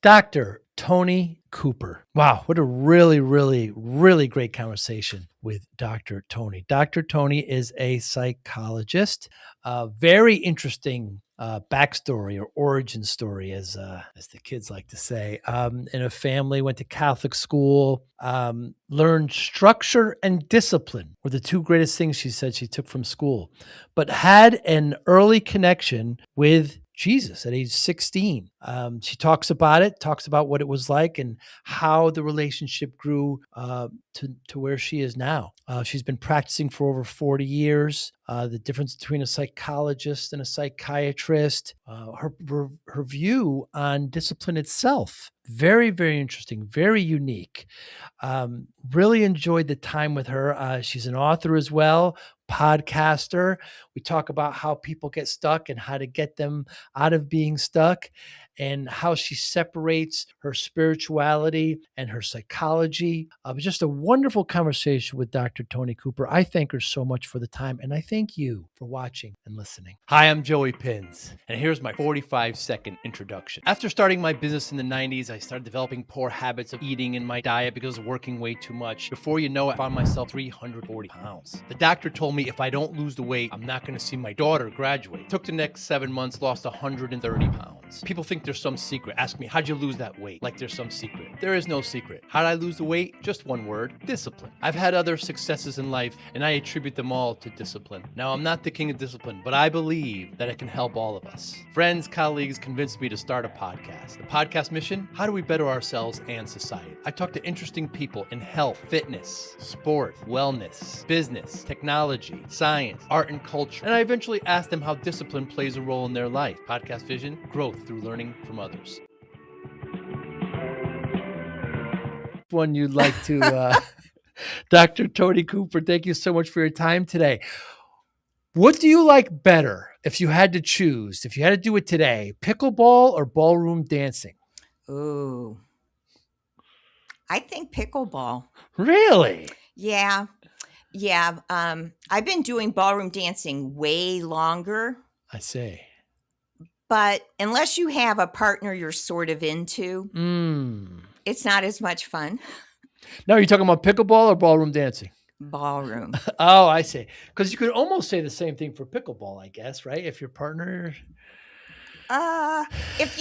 Dr. Tony Cooper. Wow, what a really, really, really great conversation with Dr. Tony. Dr. Tony is a psychologist. Very interesting backstory or origin story, as the kids like to say. In a family, went to Catholic school, learned structure and discipline were the two greatest things she said she took from school, but had an early connection with Jesus at age 16. She talks about what it was like and how the relationship grew to where she is now. She's been practicing for over 40 years. The difference between a psychologist and a psychiatrist, her view on discipline itself. Very, very interesting, very unique. Really enjoyed the time with her. She's an author as well, podcaster. We talk about how people get stuck and how to get them out of being stuck, and how she separates her spirituality and her psychology. It was just a wonderful conversation with Dr. Tony Cooper. I thank her so much for the time, and I thank you for watching and listening. Hi, I'm Joey Pins, and here's my 45-second introduction. After starting my business in the 90s, I started developing poor habits of eating in my diet because I was working way too much. Before you know it, I found myself 340 pounds. The doctor told me if I don't lose the weight, I'm not going to see my daughter graduate. Took the next 7 months, lost 130 pounds. People think there's some secret. Ask me, how'd you lose that weight? Like there's some secret. There is no secret. How'd I lose the weight? Just one word: discipline. I've had other successes in life, and I attribute them all to discipline. Now, I'm not the king of discipline, but I believe that it can help all of us. Friends, colleagues convinced me to start a podcast. The podcast mission: how do we better ourselves and society? I talk to interesting people in health, fitness, sport, wellness, business, technology, science, art, and culture. And I eventually ask them how discipline plays a role in their life. Podcast vision: growth through learning from others. One you'd like to, Dr. Tony Cooper, thank you so much for your time today. What do you like better if you had to choose, if you had to do it today, pickleball or ballroom dancing? Ooh, I think pickleball. Really? Yeah. I've been doing ballroom dancing way longer. I see. But unless you have a partner you're sort of into, it's not as much fun. No, you're talking about pickleball or ballroom dancing? Ballroom. Oh, I see. Because you could almost say the same thing for pickleball, I guess, right? If your partner... If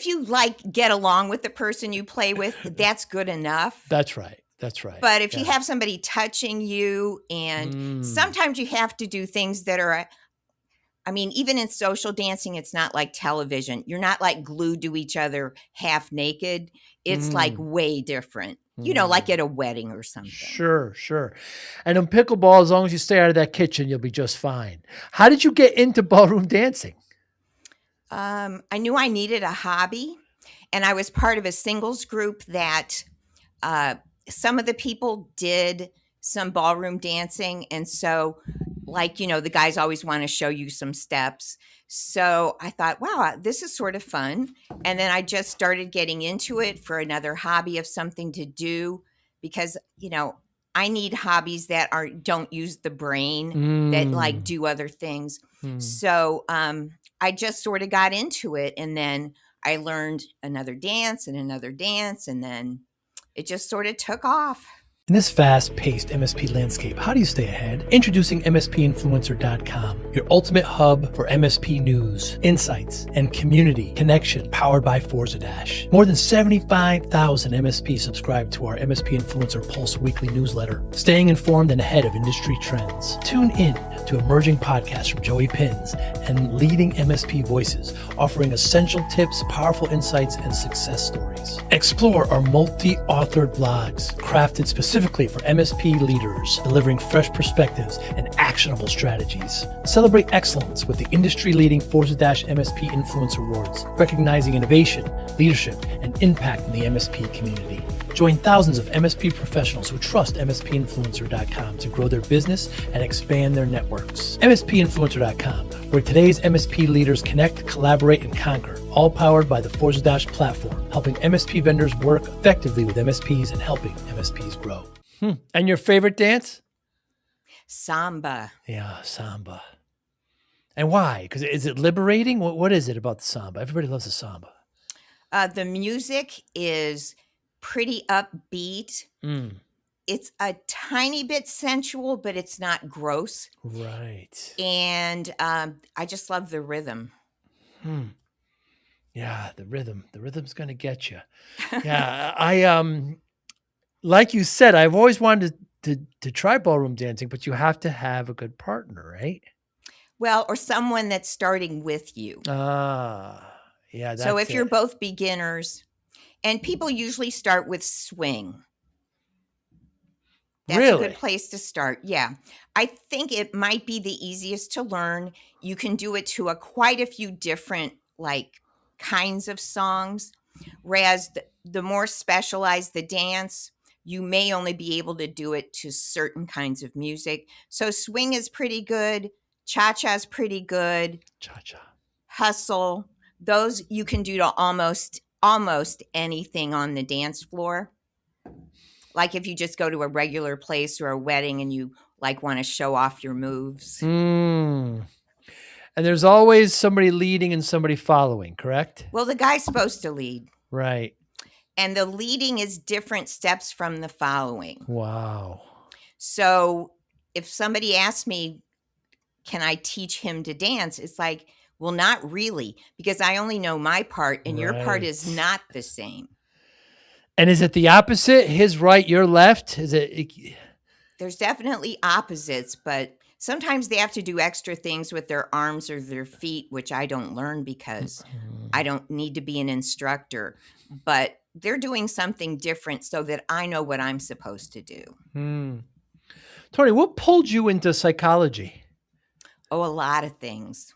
you like get along with the person you play with, that's good enough. That's right. But if you have somebody touching you, and sometimes you have to do things that are, I mean, even in social dancing, it's not like television. You're not like glued to each other half naked. It's like way different, like at a wedding or something. Sure. And in pickleball, as long as you stay out of that kitchen, you'll be just fine. How did you get into ballroom dancing? I knew I needed a hobby, and I was part of a singles group that some of the people did some ballroom dancing. And so, the guys always want to show you some steps. So I thought, wow, this is sort of fun. And then I just started getting into it for another hobby of something to do, because, I need hobbies that don't use the brain, that do other things. So I just sort of got into it, and then I learned another dance, and then it just sort of took off. In this fast-paced MSP landscape, how do you stay ahead? Introducing MSPinfluencer.com, your ultimate hub for MSP news, insights, and community connection, powered by Forza Dash. More than 75,000 MSPs subscribe to our MSP Influencer Pulse weekly newsletter, staying informed and ahead of industry trends. Tune in to emerging podcasts from Joey Pins and leading MSP voices, offering essential tips, powerful insights, and success stories. Explore our multi-authored blogs, crafted specifically for MSP leaders, delivering fresh perspectives and actionable strategies. Celebrate excellence with the industry-leading Forza Dash MSP Influencer Awards, recognizing innovation, leadership, and impact in the MSP community. Join thousands of MSP professionals who trust MSPinfluencer.com to grow their business and expand their networks. MSPinfluencer.com, where today's MSP leaders connect, collaborate, and conquer, all powered by the Forza Dash platform, helping MSP vendors work effectively with MSPs and helping MSPs grow. And your favorite dance? Samba. Yeah, samba. And why? Because is it liberating? What is it about the samba? Everybody loves the samba. The music is pretty upbeat. Mm, It's a tiny bit sensual, but it's not gross. right. And I just love the rhythm. Hmm. Yeah, the rhythm. The rhythm's gonna get you. Yeah, like you said, I've always wanted to try ballroom dancing, but you have to have a good partner, right? Well, or someone that's starting with you. Ah, yeah, So that's if you're it. both beginners, and people usually start with swing. That's a good Really? place to start. Yeah. I think it might be the easiest to learn. You can do it to quite a few different like kinds of songs. Whereas the more specialized the dance, you may only be able to do it to certain kinds of music. So swing is pretty good, cha-cha is pretty good, Cha-cha. hustle, those you can do to almost anything on the dance floor. Like if you just go to a regular place or a wedding and you like want to show off your moves. Mm. And there's always somebody leading and somebody following, correct? Well, the guy's supposed to lead, Right. and the leading is different steps from the following. Wow. So if somebody asks me, can I teach him to dance? It's like, well, not really, because I only know my part and your part is Right. not the same. And is it the opposite? His right, your left? Is it? There's definitely opposites, but sometimes they have to do extra things with their arms or their feet, which I don't learn because I don't need to be an instructor. But they're doing something different so that I know what I'm supposed to do. Hmm. Tony, what pulled you into psychology? Oh, a lot of things.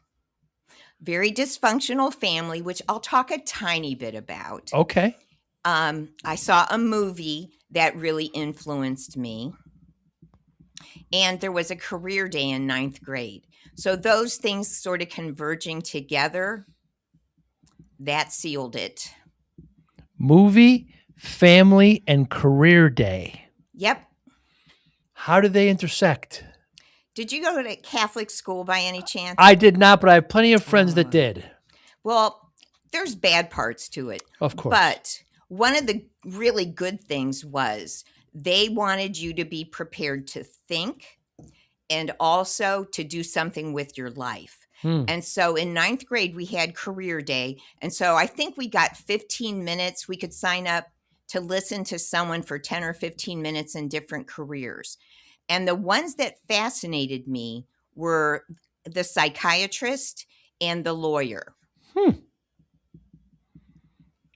Very dysfunctional family, which I'll talk a tiny bit about. Okay. I saw a movie that really influenced me. And there was a career day in 9th grade. So those things sort of converging together, that sealed it. Movie, family, and career day. Yep. How do they intersect? Did you go to Catholic school by any chance? I did not, but I have plenty of friends that Oh. did. Well, there's bad parts to it. Of course. But one of the really good things was they wanted you to be prepared to think and also to do something with your life. Hmm. And so in 9th grade, we had career day. And so I think we got 15 minutes. We could sign up to listen to someone for 10 or 15 minutes in different careers. And the ones that fascinated me were the psychiatrist and the lawyer.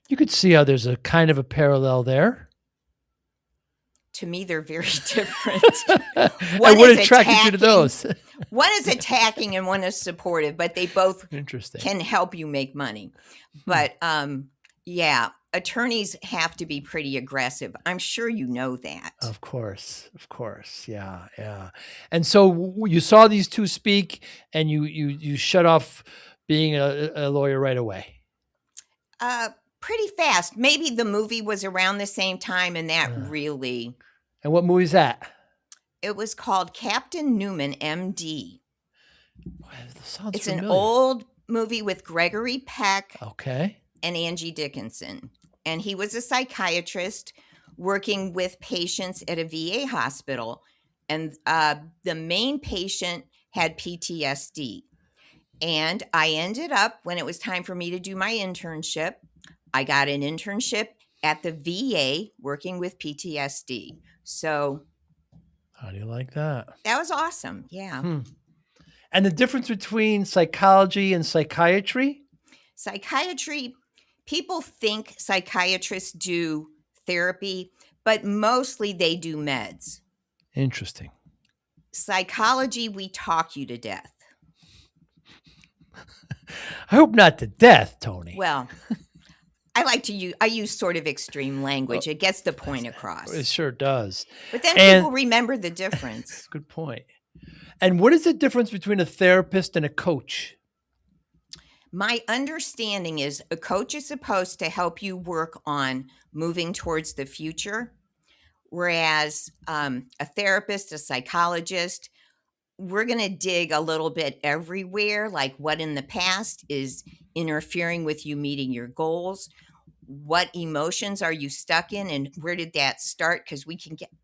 You could see how there's a kind of a parallel there. To me, they're very different. And One what is attracted you to attacking. those? One is attacking and one is supportive, but they both Interesting. can help you make money. But yeah, attorneys have to be pretty aggressive. I'm sure you know that. Of course. Yeah, yeah. And so you saw these two speak, and you shut off being a lawyer right away. Pretty fast. Maybe the movie was around the same time, and that really. And what movie is that? It was called Captain Newman, M.D. Wow, that sounds It's familiar. an old movie with Gregory Peck Okay. and Angie Dickinson. And he was a psychiatrist working with patients at a VA hospital. And the main patient had PTSD. And I ended up, when it was time for me to do my internship, I got an internship at the VA working with PTSD. So How do you like that? that was awesome. Yeah. And the difference between psychology and psychiatry? Psychiatry, people think psychiatrists do therapy, but mostly they do meds. Interesting. Psychology, we talk you to death. I hope not to death, Tony. Well, I use sort of extreme language. It gets the point across. It sure does. But then And- people remember the difference. Good point. And what is the difference between a therapist and a coach? My understanding is a coach is supposed to help you work on moving towards the future, whereas a therapist, a psychologist, we're going to dig a little bit everywhere, like what in the past is interfering with you meeting your goals. what emotions are you stuck in and where did that start? Because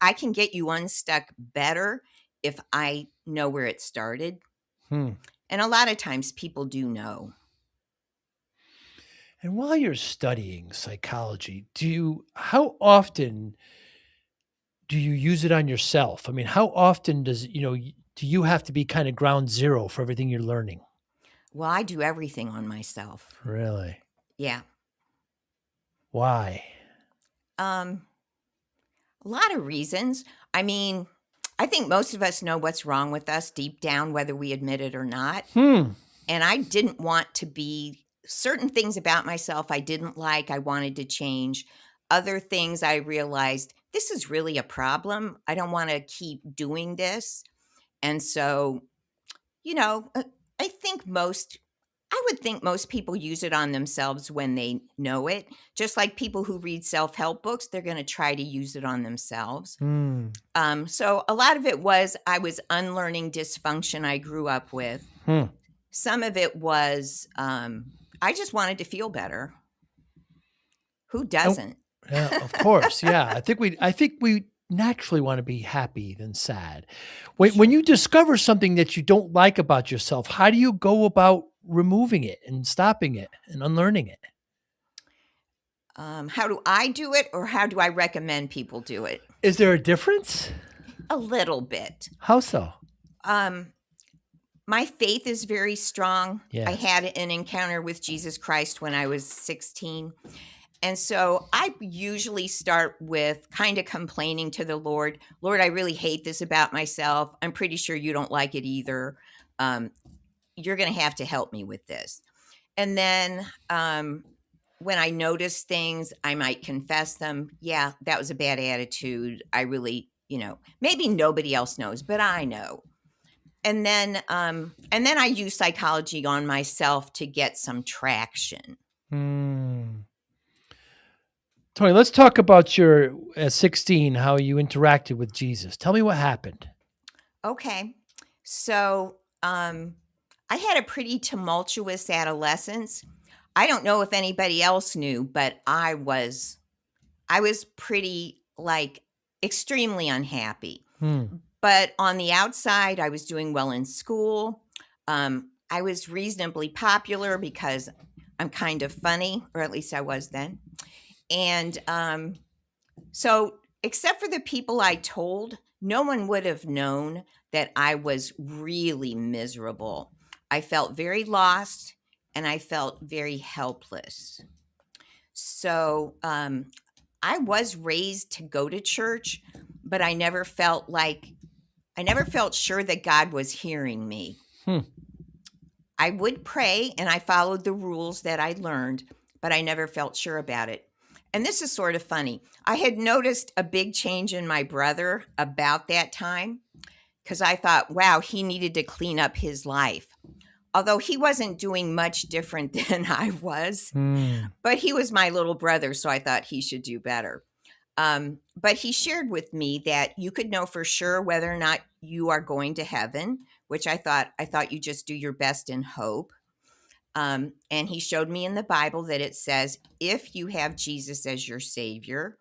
I can get you unstuck better if I know where it started. Hmm. And a lot of times people do know. And while you're studying psychology, how often do you use it on yourself? I mean, how often do you have to be kind of ground zero for everything you're learning? Well, I do everything on myself. Really? Yeah. Why? A lot of reasons. I mean, I think most of us know what's wrong with us deep down, whether we admit it or not. Hmm. And I didn't want to be certain things about myself I didn't like, I wanted to change. Other things I realized this is really a problem. I don't want to keep doing this. And so, you know, I think I would think most people use it on themselves when they know it. Just like people who read self help books, they're going to try to use it on themselves. Hmm. So a lot of it was I was unlearning dysfunction I grew up with. Hmm. Some of it was I just wanted to feel better. Who Oh, doesn't? yeah, of course. Yeah. I think we naturally want to be happy than sad. When Sure. you discover something that you don't like about yourself, how do you go about removing it and stopping it and unlearning it? How do I do it, or how do I recommend people do it? Is there a difference? A little bit. How so? Um, my faith is very strong. I Yes. had an encounter with Jesus Christ when I was 16. And so I usually start with kind of complaining to the Lord. Lord, I really hate this about myself. I'm pretty sure you don't like it either. Um, you're going to have to help me with this. And then when I notice things, I might confess them. Yeah, that was a bad attitude. I really, maybe nobody else knows, but I know. And then I use psychology on myself to get some traction. Hmm. Tony, let's talk about your at 16, how you interacted with Jesus. Tell me what happened. Okay. So, I had a pretty tumultuous adolescence. I don't know if anybody else knew, but I was pretty like extremely unhappy. Hmm. But on the outside, I was doing well in school. I was reasonably popular because I'm kind of funny, or at least I was then. And so, except for the people I told, no one would have known that I was really miserable. I felt very lost and I felt very helpless. So, I was raised to go to church, but I never felt sure that God was hearing me. Hmm. I would pray and I followed the rules that I learned, but I never felt sure about it. And this is sort of funny. I had noticed a big change in my brother about that time because I thought, wow, he needed to clean up his life. Although he wasn't doing much different than I was, Hmm. but he was my little brother, so I thought he should do better. But he shared with me that you could know for sure whether or not you are going to heaven, which I thought you just do your best and hope. And he showed me in the Bible that it says, if you have Jesus as your savior,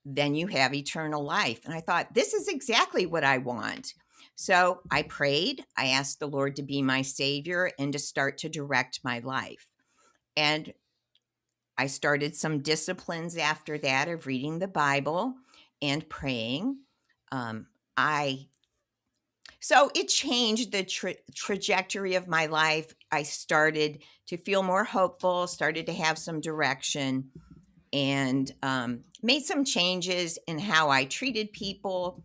then you have eternal life. And I thought, this is exactly what I want. So I prayed. I asked the Lord to be my savior and to start to direct my life. And I started some disciplines after that of reading the Bible and praying. Um, I So it changed the trajectory of my life. I started to feel more hopeful, started to have some direction, and made some changes in how I treated people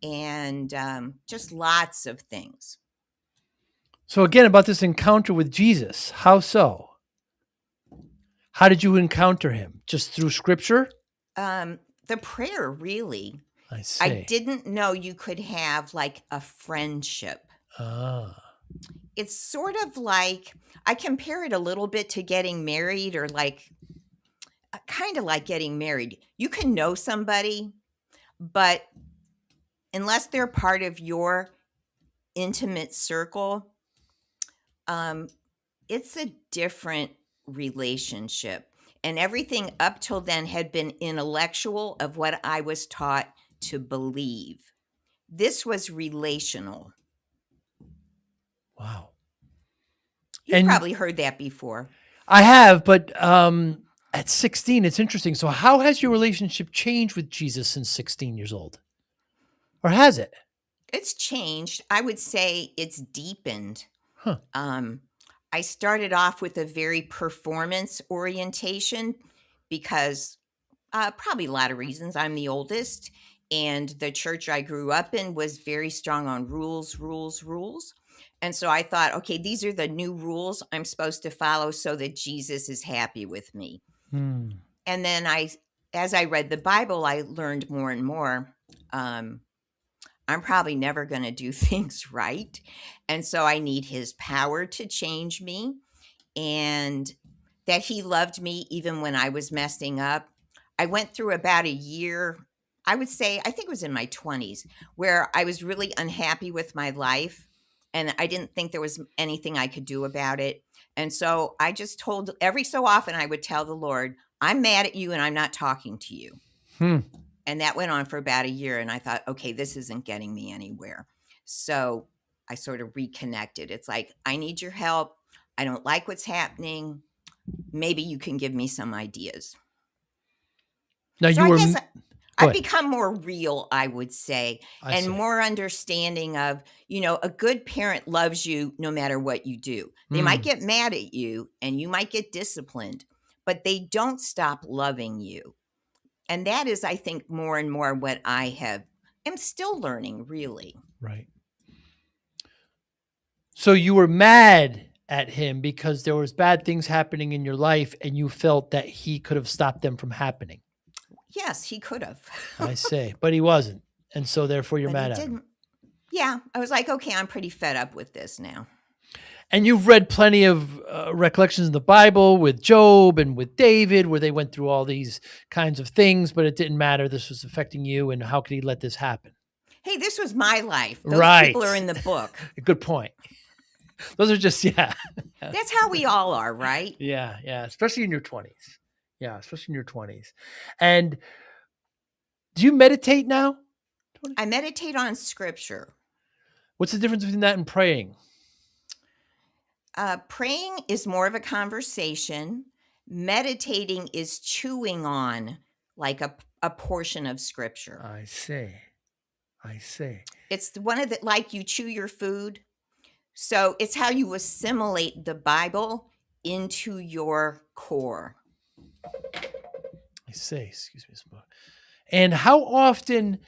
and just lots of things. So again, about this encounter with Jesus, how so? How did you encounter him? Just through scripture? The prayer, really. I I see. didn't know you could have like a friendship. Ah. It's sort of like, I compare it a little bit to getting married, or like kind of like getting married. You can know somebody, but unless they're part of your intimate circle, um, it's a different relationship. And everything up till then had been intellectual of what I was taught to believe. This was relational. Wow. You've probably heard that before. I have, but at 16, it's interesting. So how has your relationship changed with Jesus since 16 years old? Or has it? It's changed. I would say it's deepened. Huh. I started off with a very performance orientation because probably a lot of reasons. I'm the oldest, and the church I grew up in was very strong on rules, rules, rules. And so I thought, okay, these are the new rules I'm supposed to follow so that Jesus is happy with me. Hmm. And then as I read the Bible, I learned more and more. I'm probably never going to do things right. And so I need his power to change me, and that he loved me even when I was messing up. I went through about a year, I would say, I think it was in my 20s, where I was really unhappy with my life and I didn't think there was anything I could do about it. And so I just told, every so often I would tell the Lord, I'm mad at you and I'm not talking to you. And that went on for about a year. And I thought, okay, this isn't getting me anywhere. So I sort of reconnected. It's like, I need your help. I don't like what's happening. Maybe you can give me some ideas. Now So you I were. guess Go I've ahead. become more real, I would say, I and see. more understanding of, a good parent loves you no matter what you do. They might get mad at you and you might get disciplined, but they don't stop loving you. And that is, I think, more and more what I am still learning, really. Right. So you were mad at him because there was bad things happening in your life and you felt that he could have stopped them from happening. Yes, he could have. I say, but he wasn't. And so therefore you're But he mad at him. didn't. Yeah, I was like, okay, I'm pretty fed up with this now. And you've read plenty of recollections in the Bible with Job and with David, where they went through all these kinds of things, but it didn't matter. This was affecting you. And how could he let this happen? Hey, this was my life. Those Right. people are in the book. Good point. Those are just, yeah. That's how we all are, right? Yeah. Yeah. Especially in your 20s. Yeah. Especially in your 20s. And do you meditate now? I meditate on scripture. What's the difference between that and praying? Praying is more of a conversation. Meditating is chewing on like a portion of scripture. I see. It's one of the, like you chew your food. So it's how you assimilate the Bible into your core. I see. Excuse me. And how often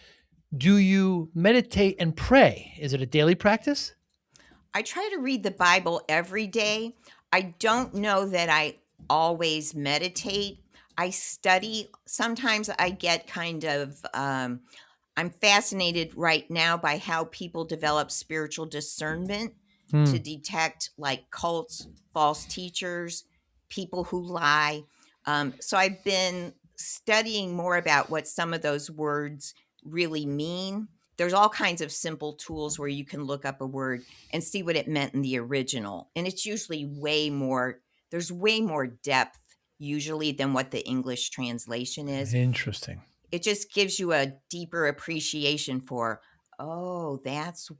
do you meditate and pray? Is it a daily practice? I try to read the Bible every day. I don't know that I always meditate. I study. Sometimes I get kind of, I'm fascinated right now by how people develop spiritual discernment to detect like cults, false teachers, people who lie. So I've been studying more about what some of those words really mean. There's all kinds of simple tools where you can look up a word and see what it meant in the original. And it's usually there's way more depth usually than what the English translation is. Interesting. It just gives you a deeper appreciation for, oh, that's what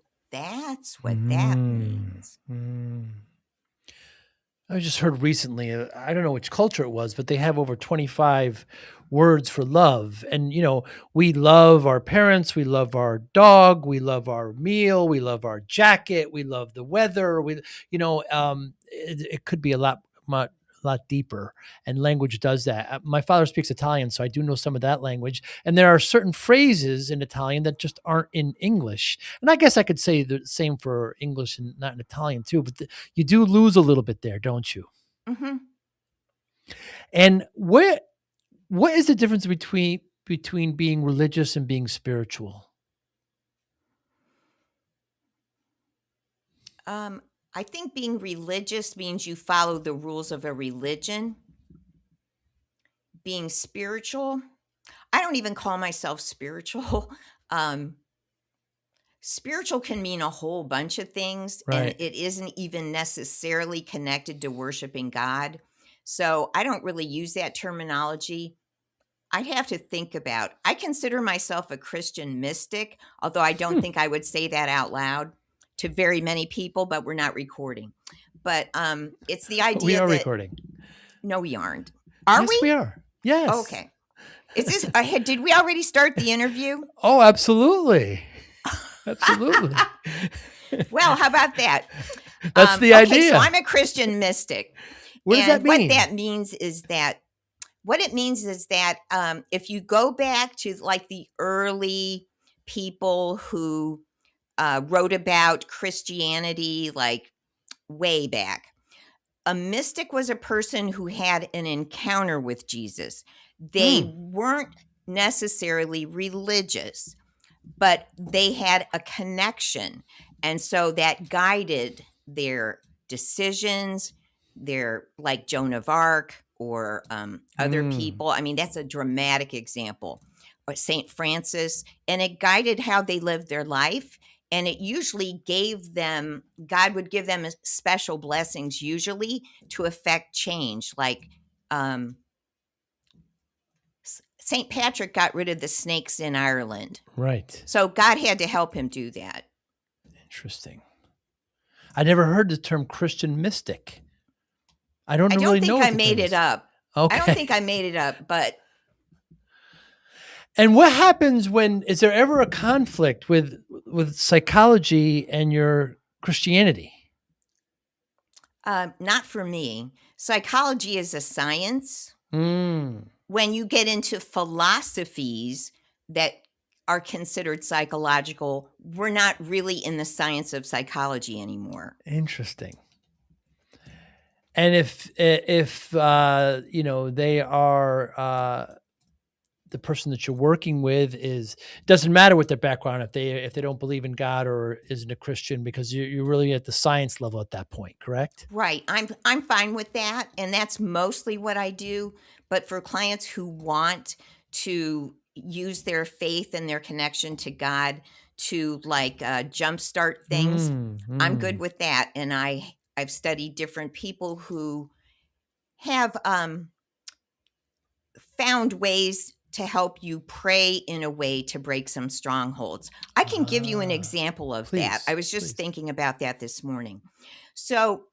that means. I just heard recently, I don't know which culture it was, but they have over 25 words for love. And, we love our parents. We love our dog. We love our meal. We love our jacket. We love the weather. It could be a lot deeper, and language does that. My father speaks Italian, so I do know some of that language. And there are certain phrases in Italian that just aren't in English. And I guess I could say the same for English and not in Italian too, but you do lose a little bit there, don't you? Mm-hmm. And what is the difference between being religious and being spiritual? I think being religious means you follow the rules of a religion. Being spiritual, I don't even call myself spiritual. Spiritual can mean a whole bunch of things, Right. and it isn't even necessarily connected to worshiping God. So I don't really use that terminology. I'd have to think about. I consider myself a Christian mystic, although I don't think I would say that out loud to very many people, but we're not recording. But it's the We idea are that recording. no, we aren't. Are Yes, we? we are. Yes. Okay. Is this did we already start the interview? Oh, absolutely. Absolutely. Well, how about that? That's the okay, idea. so I'm a Christian mystic. What does that mean? What that means is that if you go back to like the early people who wrote about Christianity, like way back, a mystic was a person who had an encounter with Jesus. They weren't necessarily religious, but they had a connection. And so that guided their decisions, their, like Joan of Arc or other people. I mean, that's a dramatic example. Or St. Francis. And it guided how they lived their life. And it usually gave them, God would give them special blessings, usually to affect change. Like St. Patrick got rid of the snakes in Ireland. Right. So God had to help him do that. Interesting. I never heard the term Christian mystic. I don't really know. I made it up. Okay. I don't think I made it up, but. And what happens is there ever a conflict with psychology and your Christianity? Not for me. Psychology is a science. When you get into philosophies that are considered psychological, we're not really in the science of psychology anymore. Interesting. And if they are the person that you're working with doesn't matter what their background, if they don't believe in God or isn't a Christian, because you're really at the science level at that point, correct? Right. I'm fine with that, and that's mostly what I do. But for clients who want to use their faith and their connection to God to like jumpstart things, I'm good with that. And I've studied different people who have found ways to help you pray in a way to break some strongholds. I can give you an example of that. I was just thinking about that this morning. So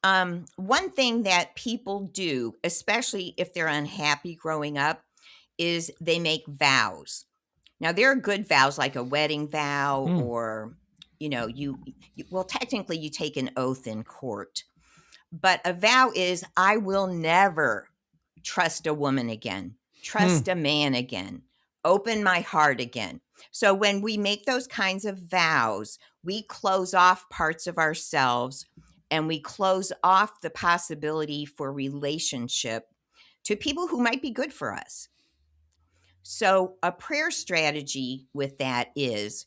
one thing that people do, especially if they're unhappy growing up, is they make vows. Now, there are good vows like a wedding vow or, technically you take an oath in court. But a vow is, I will never trust a woman again, trust a man again, open my heart again. So when we make those kinds of vows, we close off parts of ourselves and we close off the possibility for relationship to people who might be good for us. So a prayer strategy with that is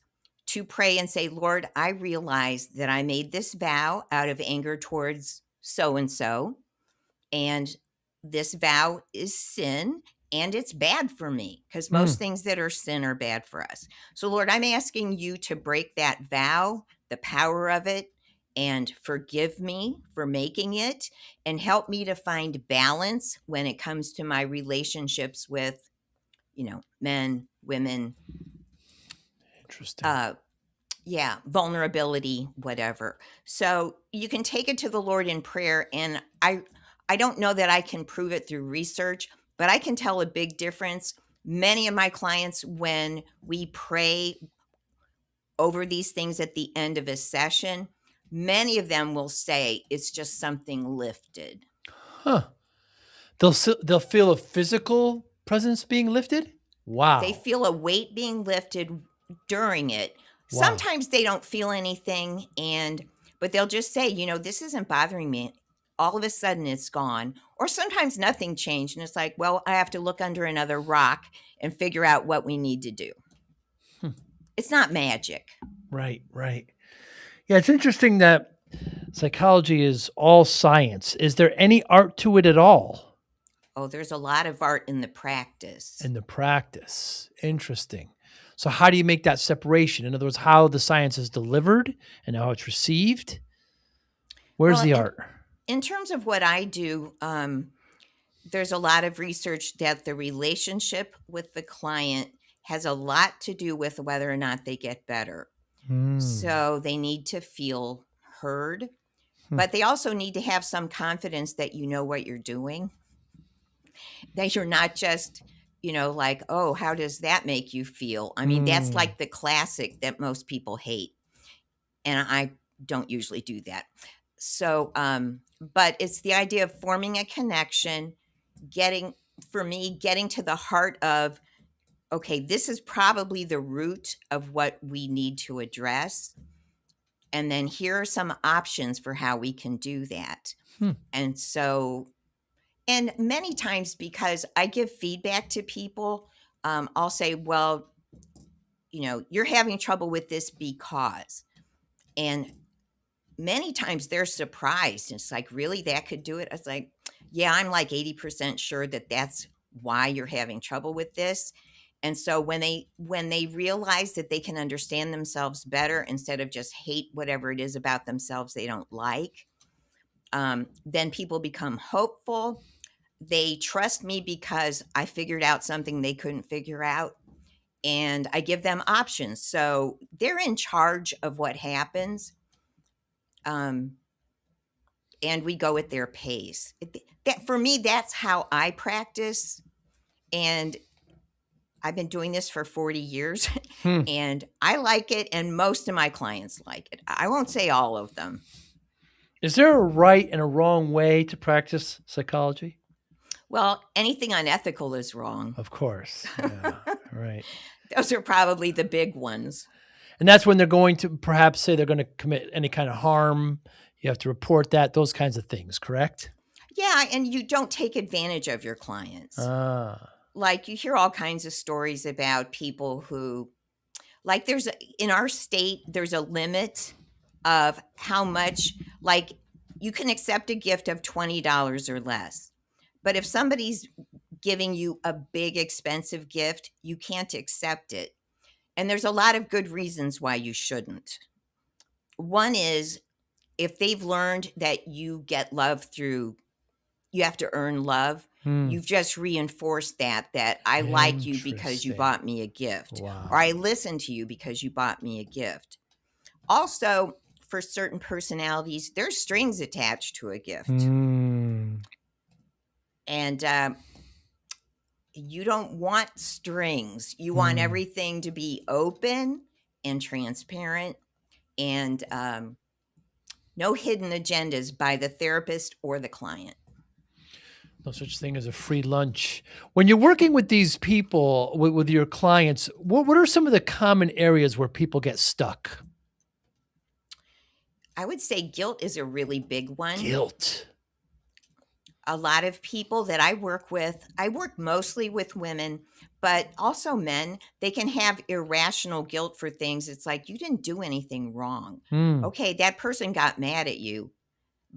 to pray and say, Lord, I realize that I made this vow out of anger towards so-and-so, and this vow is sin, and it's bad for me, because most things that are sin are bad for us. So, Lord, I'm asking you to break that vow, the power of it, and forgive me for making it, and help me to find balance when it comes to my relationships with, men, women. Interesting. Vulnerability, whatever. So you can take it to the Lord in prayer. And I don't know that I can prove it through research, but I can tell a big difference. Many of my clients, when we pray over these things at the end of a session, many of them will say it's just something lifted. They'll feel a physical presence being lifted? Wow. They feel a weight being lifted during it. Wow. Sometimes they don't feel anything, but they'll just say, this isn't bothering me. All of a sudden it's gone. Or sometimes nothing changed. And it's like, well, I have to look under another rock and figure out what we need to do. It's not magic. Right. Yeah, it's interesting that psychology is all science. Is there any art to it at all? Oh, there's a lot of art in the practice. Interesting. So how do you make that separation? In other words, how the science is delivered and how it's received? Where's the art? In terms of what I do, there's a lot of research that the relationship with the client has a lot to do with whether or not they get better. So they need to feel heard, but they also need to have some confidence that you know what you're doing, that you're not just, like, oh, how does that make you feel? I mean, that's like the classic that most people hate. And I don't usually do that. So, but it's the idea of forming a connection, getting to the heart of, okay, this is probably the root of what we need to address. And then here are some options for how we can do that. And so, and many times, because I give feedback to people, I'll say, well, you're having trouble with this because, and many times they're surprised. It's like, really, that could do it? It's like, yeah, I'm like 80% sure that that's why you're having trouble with this. And so when they realize that they can understand themselves better instead of just hate whatever it is about themselves they don't like, then people become hopeful. They trust me because I figured out something they couldn't figure out, and I give them options. So they're in charge of what happens. And we go at their pace. That, for me, that's how I practice. And I've been doing this for 40 years and I like it. And most of my clients like it. I won't say all of them. Is there a right and a wrong way to practice psychology? Well, anything unethical is wrong. Of course. Yeah, right. Those are probably the big ones. And that's when they're going to perhaps say they're going to commit any kind of harm. You have to report that, those kinds of things, correct? Yeah, and you don't take advantage of your clients. Like, you hear all kinds of stories about people who, like, in our state, there's a limit of how much, like, you can accept a gift of $20 or less. But if somebody's giving you a big, expensive gift, you can't accept it. And there's a lot of good reasons why you shouldn't. One is, if they've learned that you get love through, you have to earn love, you've just reinforced that I like you because you bought me a gift. Wow. Or I listen to you because you bought me a gift. Also, for certain personalities, there's strings attached to a gift. And you don't want strings. You want everything to be open and transparent, and no hidden agendas by the therapist or the client. No such thing as a free lunch. When you're working with these people, with your clients, what are some of the common areas where people get stuck? I would say guilt is a really big one. Guilt. A lot of people that I work with, I work mostly with women, but also men, they can have irrational guilt for things. It's like, you didn't do anything wrong. Okay, that person got mad at you,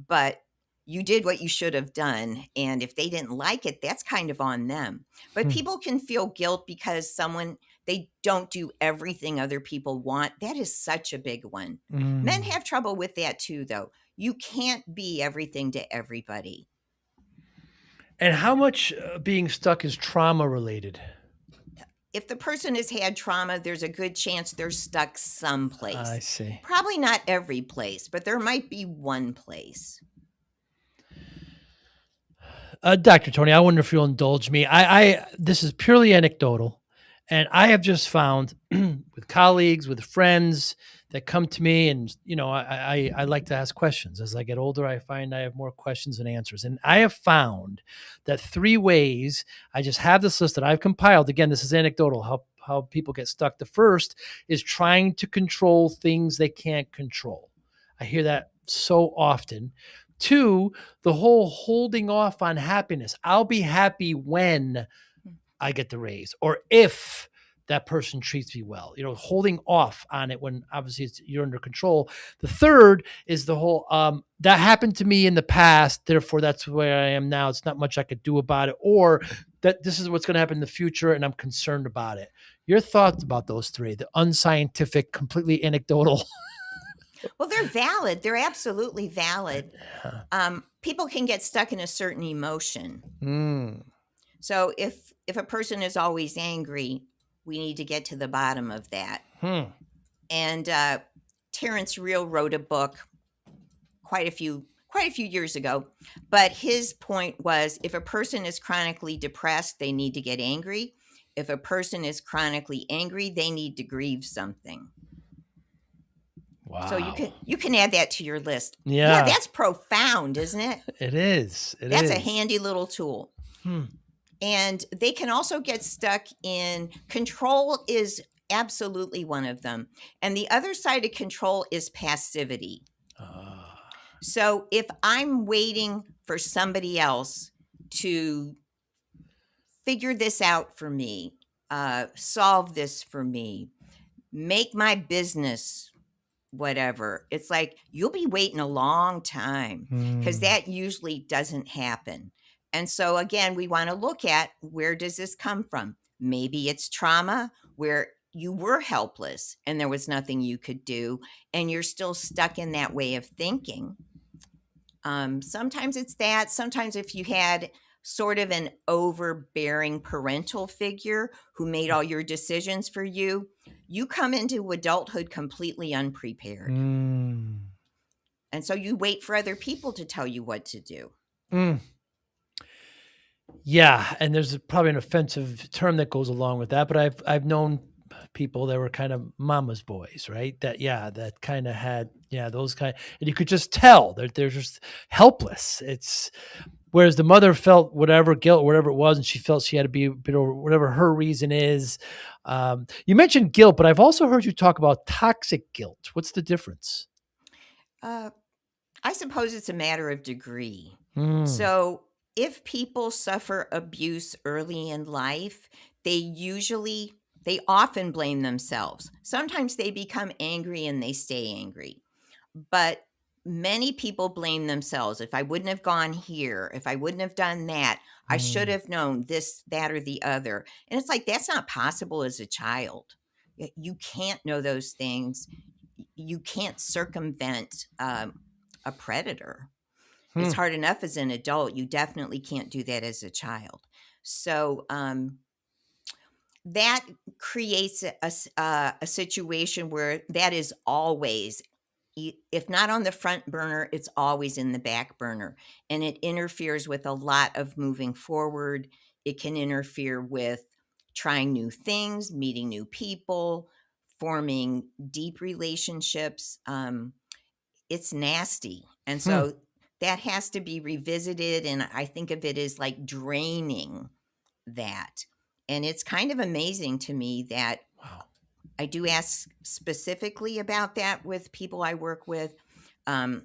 but you did what you should have done. And if they didn't like it, that's kind of on them. But people can feel guilt because they don't do everything other people want. That is such a big one. Men have trouble with that too, though. You can't be everything to everybody. And how much being stuck is trauma related? If the person has had trauma, there's a good chance they're stuck someplace. I see. Probably not every place, but there might be one place. Dr. Tony, I wonder if you'll indulge me. This is purely anecdotal, and I have just found with colleagues, with friends that come to me, and I like to ask questions. As I get older, I find I have more questions than answers, and I have found that 3 ways. I just have this list that I've compiled. Again, this is anecdotal. How people get stuck. The first is trying to control things they can't control. I hear that so often. 2, the whole holding off on happiness. I'll be happy when I get the raise, or if that person treats me well, holding off on it when obviously you're under control. The third is the whole, that happened to me in the past, therefore that's where I am now. It's not much I could do about it, or that this is what's going to happen in the future and I'm concerned about it. Your thoughts about those 3, the unscientific, completely anecdotal? Well, they're valid. They're absolutely valid. people can get stuck in a certain emotion. Mm. So if a person is always angry, we need to get to the bottom of that. And Terrence Real wrote a book quite a few years ago, but his point was, if a person is chronically depressed, they need to get angry. If a person is chronically angry, they need to grieve something. Wow. So you can add that to your list. Yeah. That's profound, isn't it? It is. That's a handy little tool. Hmm. And they can also get stuck in control is absolutely one of them. And the other side of control is passivity. So if I'm waiting for somebody else to figure this out for me, solve this for me, make my business whatever, it's like you'll be waiting a long time, because that usually doesn't happen. And so again, we want to look at, where does this come from? Maybe it's trauma where you were helpless and there was nothing you could do, and you're still stuck in that way of thinking. Sometimes it's that. Sometimes if you had sort of an overbearing parental figure who made all your decisions for you, you come into adulthood completely unprepared. And so you wait for other people to tell you what to do. Yeah, and there's probably an offensive term that goes along with that, but I've known people that were kind of mama's boys, right? That kind of had those kind, and you could just tell they're just helpless. It's whereas the mother felt whatever guilt, whatever it was, and she felt she had to be a bit over whatever her reason is. You mentioned guilt, but I've also heard you talk about toxic guilt. What's the difference? I suppose it's a matter of degree. So if people suffer abuse early in life, they often blame themselves. Sometimes they become angry and they stay angry. But many people blame themselves. If I wouldn't have gone here, if I wouldn't have done that, I should have known this, that, or the other. And it's like, that's not possible as a child. You can't know those things. You can't circumvent a predator. It's hard enough as an adult. You definitely can't do that as a child. So that creates a situation where that is always, if not on the front burner, it's always in the back burner. And it interferes with a lot of moving forward. It can interfere with trying new things, meeting new people, forming deep relationships. It's nasty. And so that has to be revisited. And I think of it as like draining that. And it's kind of amazing to me that I do ask specifically about that with people I work with. And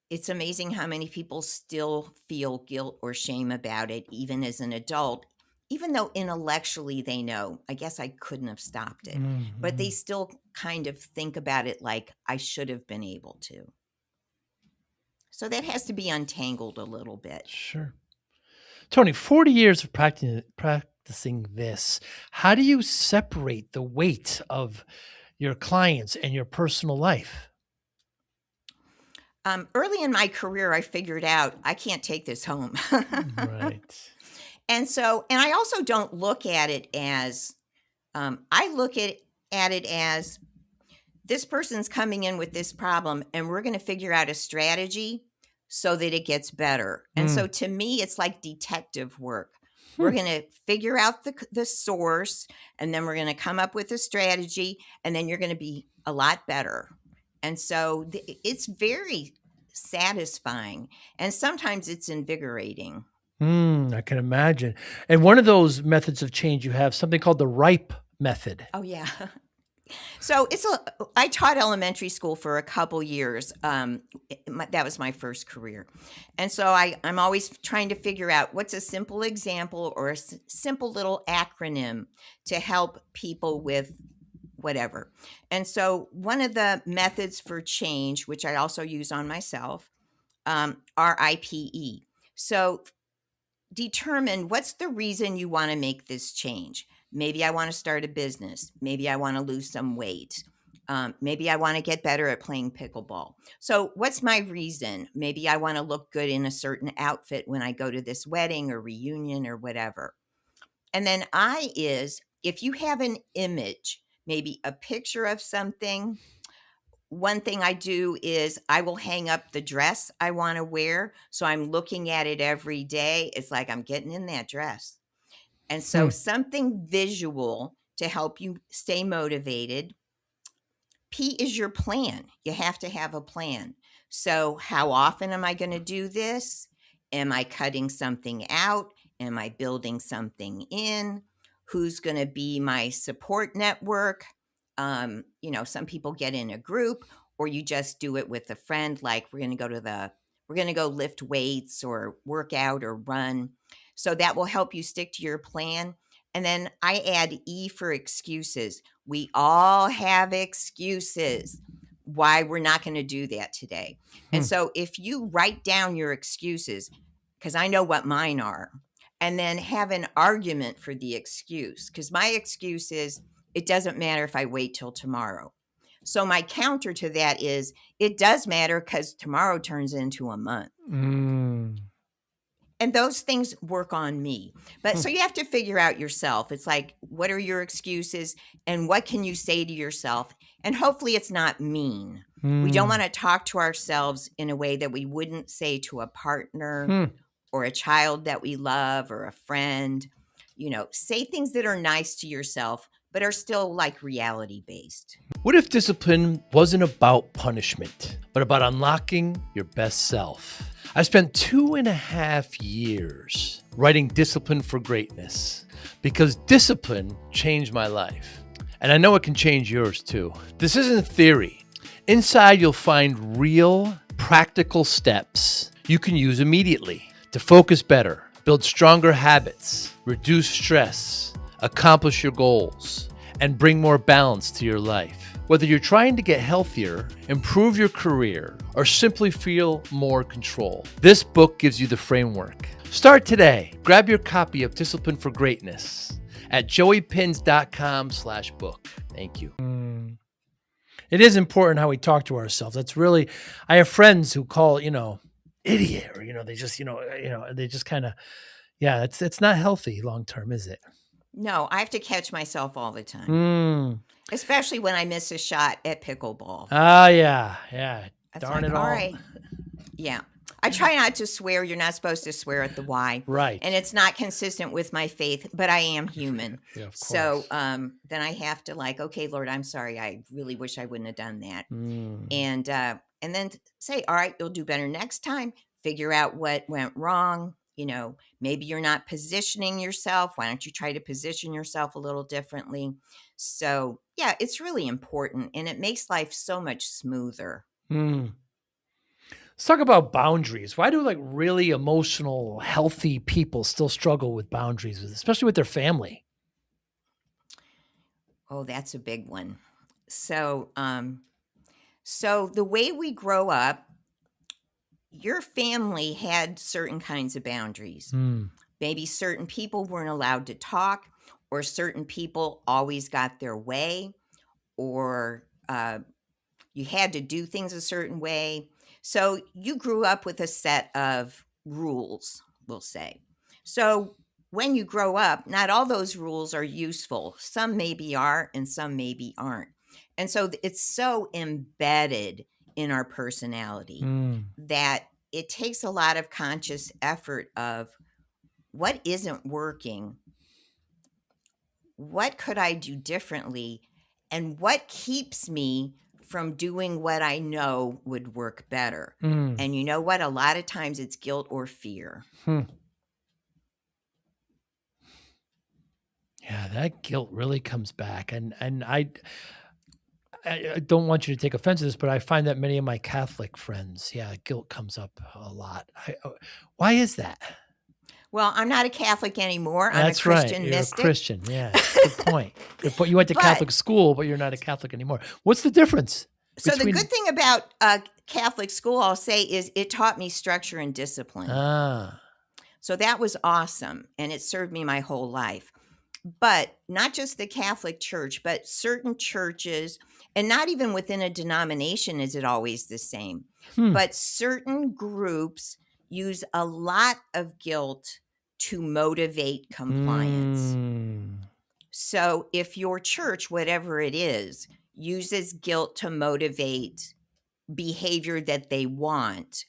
it's amazing how many people still feel guilt or shame about it, even as an adult, even though intellectually they know, I guess I couldn't have stopped it, but they still kind of think about it like I should have been able to. So that has to be untangled a little bit. Sure. Tony, 40 years of practicing this. How do you separate the weight of your clients and your personal life? Early in my career, I figured out I can't take this home. Right. And I also don't look at it as, I look at it as, this person's coming in with this problem and we're going to figure out a strategy so that it gets better. And so to me, it's like detective work. We're going to figure out the source, and then we're going to come up with a strategy, and then you're going to be a lot better. And so it's very satisfying, and sometimes it's invigorating. I can imagine. And one of those methods of change, you have something called the RIPE method. Oh, yeah. So I taught elementary school for a couple years. That was my first career. And so I'm always trying to figure out what's a simple example or a simple little acronym to help people with whatever. And so one of the methods for change, which I also use on myself, RIPE. So determine what's the reason you want to make this change. Maybe I want to start a business. Maybe I want to lose some weight. Maybe I want to get better at playing pickleball. So, what's my reason? Maybe I want to look good in a certain outfit when I go to this wedding or reunion or whatever. And then I is if you have an image, maybe a picture of something. One thing I do is I will hang up the dress I want to wear. So I'm looking at it every day. It's like I'm getting in that dress. And so something visual to help you stay motivated. P is your plan. You have to have a plan. So, how often am I going to do this? Am I cutting something out? Am I building something in? Who's going to be my support network? Some people get in a group, or you just do it with a friend. Like we're going to go lift weights or work out or run. So that will help you stick to your plan. And then I add E for excuses. We all have excuses why we're not going to do that today. And so if you write down your excuses, because I know what mine are, and then have an argument for the excuse, because my excuse is it doesn't matter if I wait till tomorrow. So my counter to that is it does matter because tomorrow turns into a month. And those things work on me. But so you have to figure out yourself. It's like, what are your excuses and what can you say to yourself? And hopefully it's not mean. We don't want to talk to ourselves in a way that we wouldn't say to a partner or a child that we love or a friend. Say things that are nice to yourself, but are still like reality based. What if discipline wasn't about punishment, but about unlocking your best self? I spent 2.5 years writing Discipline for Greatness because discipline changed my life. And I know it can change yours too. This isn't theory. Inside, you'll find real, practical steps you can use immediately to focus better, build stronger habits, reduce stress, accomplish your goals, and bring more balance to your life. Whether you're trying to get healthier, improve your career, or simply feel more control, this book gives you the framework. Start today. Grab your copy of Discipline for Greatness at joeypins.com/book. Thank you. It is important how we talk to ourselves. That's really, I have friends who call, idiot, or, they just, they just kind of, it's not healthy long-term, is it? No, I have to catch myself all the time. Especially when I miss a shot at pickleball. Yeah. That's Darn like, it all. Right. Yeah. I try not to swear. You're not supposed to swear at the Y. Right. And it's not consistent with my faith, but I am human. Yeah, of course. So then I have to okay, Lord, I'm sorry. I really wish I wouldn't have done that. And then say, all right, you'll do better next time. Figure out what went wrong. Maybe you're not positioning yourself. Why don't you try to position yourself a little differently? So yeah, it's really important and it makes life so much smoother. Let's talk about boundaries. Why do really emotional, healthy people still struggle with boundaries, especially with their family? Oh, that's a big one. So the way we grow up, your family had certain kinds of boundaries. Maybe certain people weren't allowed to talk, or certain people always got their way, or you had to do things a certain way. So you grew up with a set of rules, we'll say. So when you grow up, not all those rules are useful. Some maybe are and some maybe aren't. And so it's so embedded in our personality that it takes a lot of conscious effort of what isn't working, what could I do differently, and what keeps me from doing what I know would work better. And you know what? A lot of times it's guilt or fear. Yeah, that guilt really comes back. And I don't want you to take offense to this, but I find that many of my Catholic friends, guilt comes up a lot. Why is that? Well, I'm not a Catholic anymore. That's I'm a Christian right. mystic. You're a Christian. Yeah, good point. But you went to Catholic school, but you're not a Catholic anymore. What's the difference? So the good thing about Catholic school, I'll say, is it taught me structure and discipline. So that was awesome, and it served me my whole life. But not just the Catholic Church, but certain churches, and not even within a denomination is it always the same. Hmm. But certain groups use a lot of guilt to motivate compliance. Mm. So if your church, whatever it is, uses guilt to motivate behavior that they want,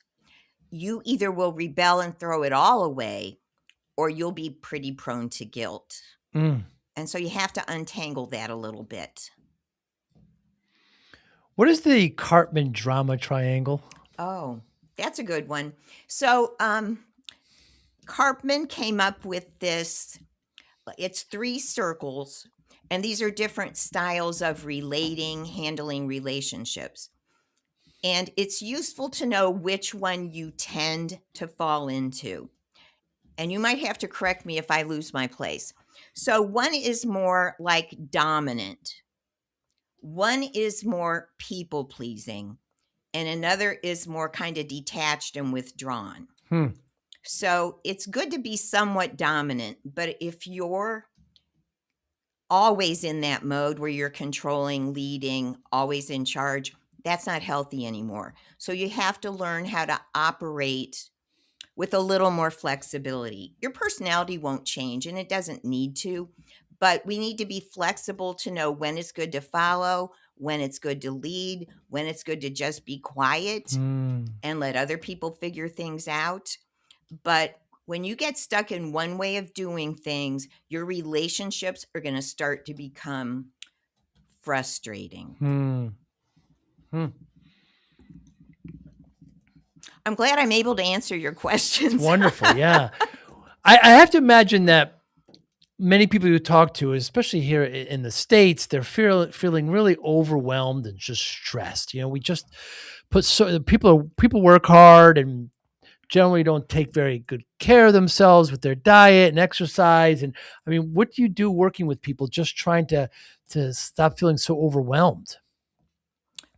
you either will rebel and throw it all away, or you'll be pretty prone to guilt. Mm. And so you have to untangle that a little bit. What is the Cartman drama triangle? Oh, that's a good one. So Karpman came up with this. It's 3 circles, and these are different styles of relating, handling relationships. And it's useful to know which one you tend to fall into. And you might have to correct me if I lose my place. So one is more like dominant. One is more people pleasing, and another is more kind of detached and withdrawn. Hmm. So it's good to be somewhat dominant, but if you're always in that mode where you're controlling, leading, always in charge, that's not healthy anymore. So you have to learn how to operate with a little more flexibility. Your personality won't change, and it doesn't need to, but we need to be flexible to know when it's good to follow, when it's good to lead, when it's good to just be quiet Mm. and let other people figure things out. But when you get stuck in one way of doing things, your relationships are going to start to become frustrating. Hmm. Hmm. I'm glad I'm able to answer your questions. Wonderful. Yeah. I have to imagine that many people you talk to, especially here in the States, they're feeling really overwhelmed and just stressed. We just people work hard and generally don't take very good care of themselves with their diet and exercise. And I mean, what do you do working with people just trying to stop feeling so overwhelmed?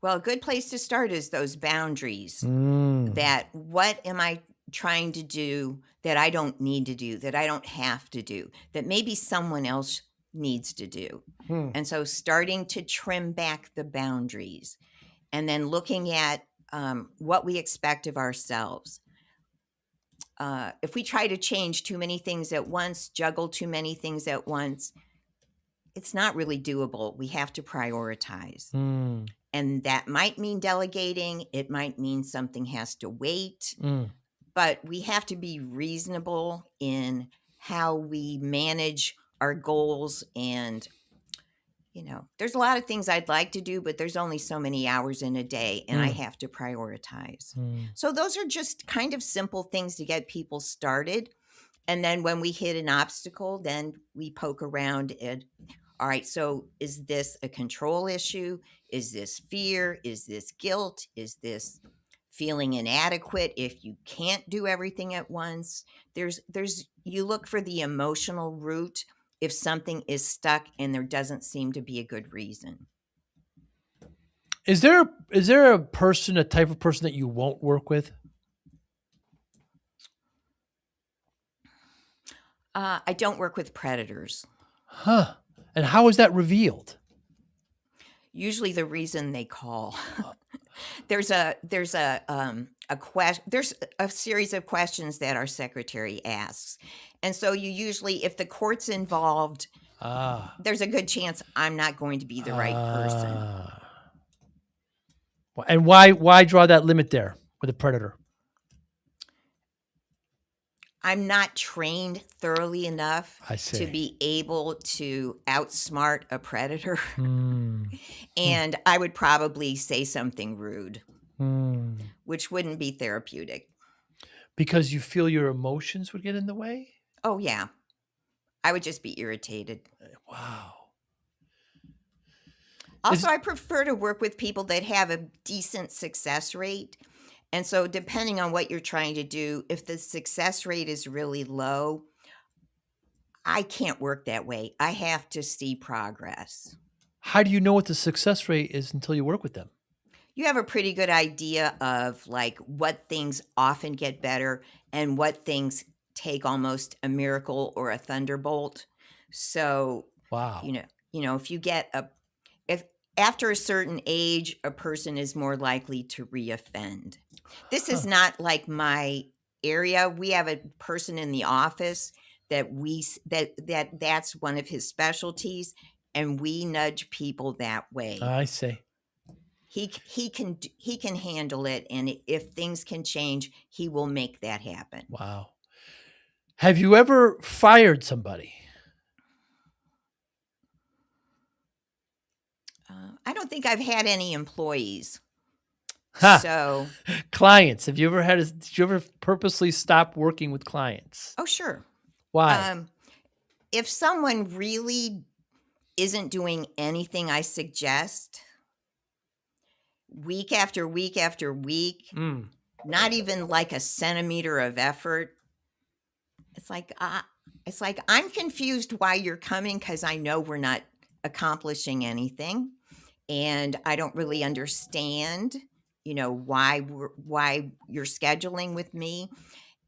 Well, a good place to start is those boundaries. Mm. That what am I trying to do that I don't need to do, that I don't have to do, that maybe someone else needs to do. Hmm. And so starting to trim back the boundaries and then looking at what we expect of ourselves. If we try to change too many things at once, juggle too many things at once, it's not really doable. We have to prioritize. Mm. And that might mean delegating. It might mean something has to wait. Mm. But we have to be reasonable in how we manage our goals. And, there's a lot of things I'd like to do, but there's only so many hours in a day, and I have to prioritize. Mm. So those are just kind of simple things to get people started. And then when we hit an obstacle, then we poke around it. All right, so is this a control issue? Is this fear? Is this guilt? Is this feeling inadequate if you can't do everything at once? You look for the emotional root if something is stuck and there doesn't seem to be a good reason. Is there a type of person that you won't work with? I don't work with predators. Huh. And how is that revealed? Usually the reason they call. There's a series of questions that our secretary asks. And so you usually, if the court's involved, there's a good chance I'm not going to be the right person. And why draw that limit there with a predator? I'm not trained thoroughly enough to be able to outsmart a predator. And I would probably say something rude, which wouldn't be therapeutic. Because you feel your emotions would get in the way? Oh, yeah. I would just be irritated. Wow. Also, I prefer to work with people that have a decent success rate. And so depending on what you're trying to do, if the success rate is really low, I can't work that way. I have to see progress. How do you know what the success rate is until you work with them? You have a pretty good idea of like what things often get better and what things take almost a miracle or a thunderbolt. So, Wow. if you get if after a certain age, a person is more likely to reoffend. This is Huh. not like my area. We have a person in the office that that's one of his specialties, and we nudge people that way. I see. He can handle it, and if things can change, he will make that happen. Wow. Have you ever fired somebody? I don't think I've had any employees. Ha! So, Clients. Did you ever purposely stop working with clients? oh sure. Why? If someone really isn't doing anything I suggest, week after week after week, Mm. not even like a centimeter of effort, it's like I'm confused why you're coming, because I know we're not accomplishing anything, and I don't really understand, why you're scheduling with me.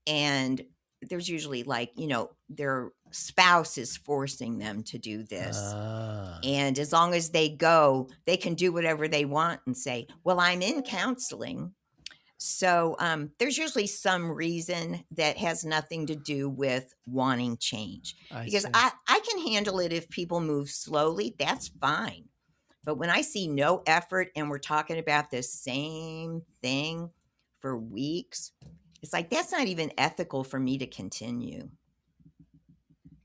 And there's usually like, their spouse is forcing them to do this. Ah. And as long as they go, they can do whatever they want and say, well, I'm in counseling. So there's usually some reason that has nothing to do with wanting change. Because see. I can handle it if people move slowly, that's fine. But when I see no effort and we're talking about the same thing for weeks, it's like that's not even ethical for me to continue. Do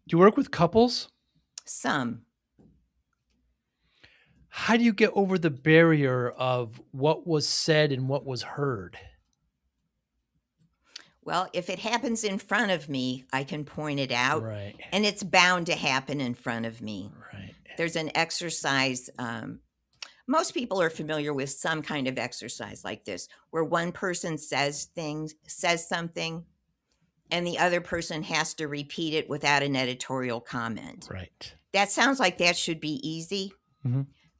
you work with couples? Some. How do you get over the barrier of what was said and what was heard? Well, if it happens in front of me, I can point it out. Right. And it's bound to happen in front of me. Right. There's an exercise. Most people are familiar with some kind of exercise like this, where one person says something, and the other person has to repeat it without an editorial comment. Right. That sounds like that should be easy,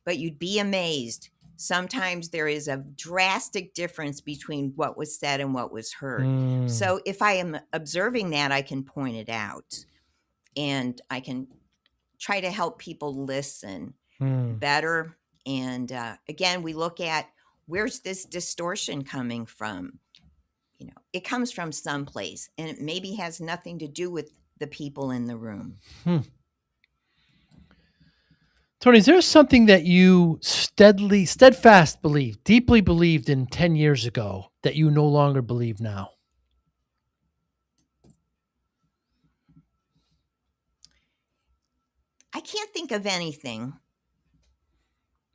but you'd be amazed. Sometimes there is a drastic difference between what was said and what was heard. So if I am observing that, I can point it out, and I can try to help people listen better. And again, we look at, where's this distortion coming from? It comes from someplace, and it maybe has nothing to do with the people in the room. Tony, is there something that you steadfast believed, deeply believed in 10 years ago that you no longer believe now? I can't think of anything.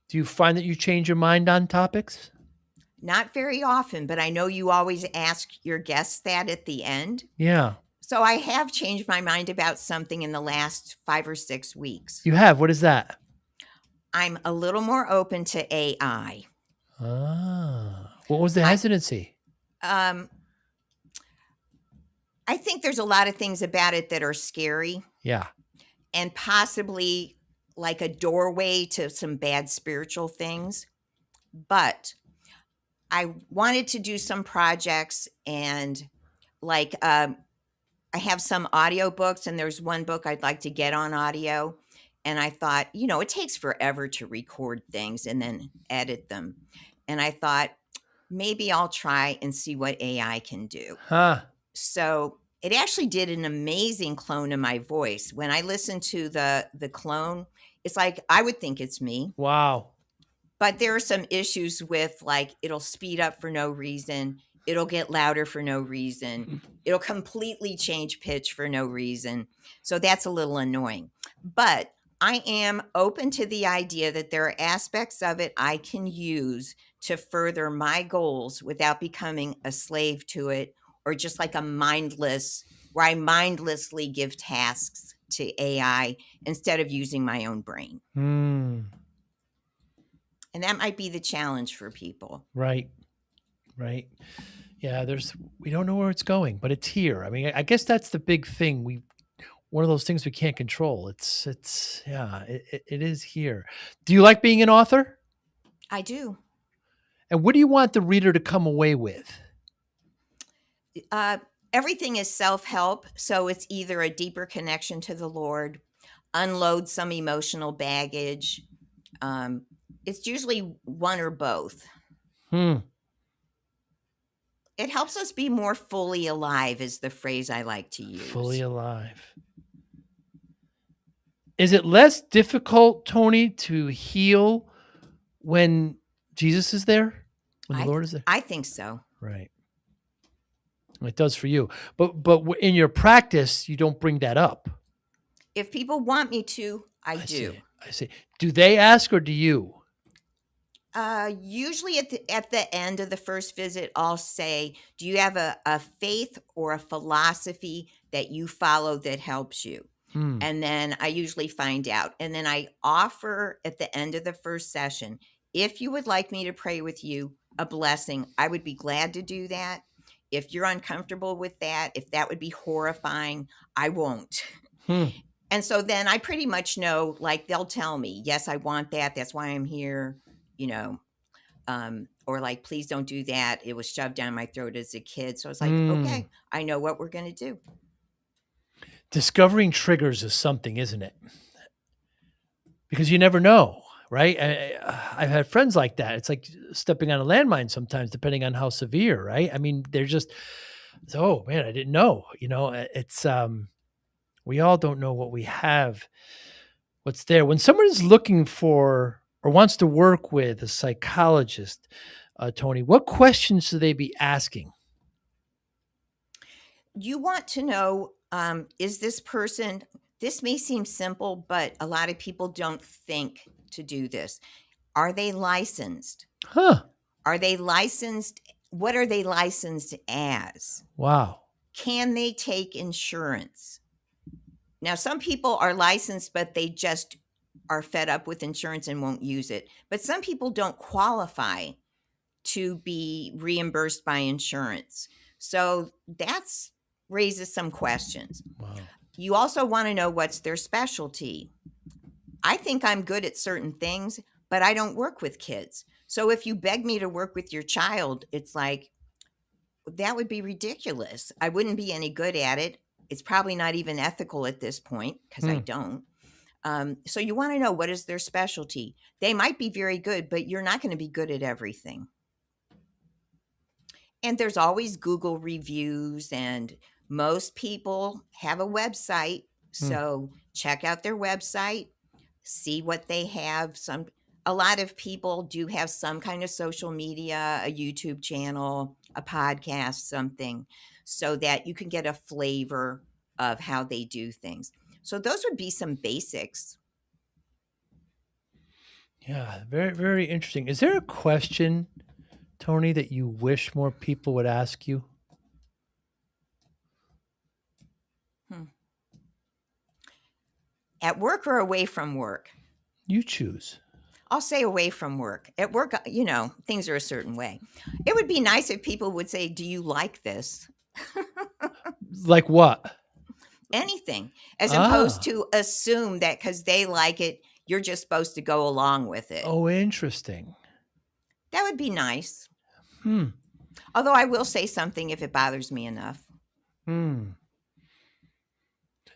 Do you find that you change your mind on topics? Not very often, but I know you always ask your guests that at the end. Yeah. So I have changed my mind about something in the last 5 or 6 weeks. You have? What is that? I'm a little more open to AI. What was the hesitancy? I think there's a lot of things about it that are scary. Yeah. And possibly like a doorway to some bad spiritual things. But I wanted to do some projects, and like I have some audiobooks, and there's one book I'd like to get on audio. And I thought, it takes forever to record things and then edit them. And I thought, maybe I'll try and see what AI can do. So it actually did an amazing clone of my voice. When I listen to the clone, it's like I would think it's me. Wow. But there are some issues with, like, it'll speed up for no reason. It'll get louder for no reason. It'll completely change pitch for no reason. So that's a little annoying. But I am open to the idea that there are aspects of it I can use to further my goals without becoming a slave to it, or just like where I mindlessly give tasks to AI instead of using my own brain. And that might be the challenge for people. Right. Right. Yeah, we don't know where it's going, but it's here. I mean, I guess that's the big thing. One of those things we can't control. It is here. Do you like being an author? I do. And what do you want the reader to come away with? Everything is self-help. So it's either a deeper connection to the Lord, unload some emotional baggage. It's usually one or both. Hmm. It helps us be more fully alive is the phrase I like to use. Fully alive. Is it less difficult, Tony, to heal when Jesus is there? When the Lord is there? I think so. Right. It does for you. But in your practice, you don't bring that up. If people want me to, I do. I see. Do they ask or do you? Usually at the end of the first visit, I'll say, do you have a faith or a philosophy that you follow that helps you? And then I usually find out. And then I offer at the end of the first session, if you would like me to pray with you, a blessing, I would be glad to do that. If you're uncomfortable with that, if that would be horrifying, I won't. And so then I pretty much know, like, they'll tell me, yes, I want that. That's why I'm here, or like, please don't do that. It was shoved down my throat as a kid. So it's like, okay, I know what we're going to do. Discovering triggers is something, isn't it? Because you never know, right? I've had friends like that. It's like stepping on a landmine sometimes, depending on how severe, right? I mean, they're just, oh man, I didn't know. It's we all don't know what we have, what's there. When someone is looking for or wants to work with a psychologist, Tony, what questions should they be asking? You want to know, is this person, this may seem simple, but a lot of people don't think to do this. Are they licensed? Are they licensed? What are they licensed as? Wow. Can they take insurance? Now, some people are licensed, but they just are fed up with insurance and won't use it. But some people don't qualify to be reimbursed by insurance. So that's raises some questions. Wow. You also want to know what's their specialty. I think I'm good at certain things, but I don't work with kids. So if you beg me to work with your child, it's like, that would be ridiculous. I wouldn't be any good at it. It's probably not even ethical at this point because I don't. So you want to know, what is their specialty? They might be very good, but you're not going to be good at everything. And there's always Google reviews, and most people have a website. So check out their website, see what they have. A lot of people do have some kind of social media, a YouTube channel, a podcast, something, so that you can get a flavor of how they do things. So those would be some basics. Yeah, very, very interesting. Is there a question, Tony, that you wish more people would ask you? At work or away from work? You choose. I'll say away from work. At work, things are a certain way. It would be nice if people would say, do you like this? Like what? Anything, as opposed to assume that because they like it, you're just supposed to go along with it. Oh, interesting. That would be nice. Although I will say something if it bothers me enough.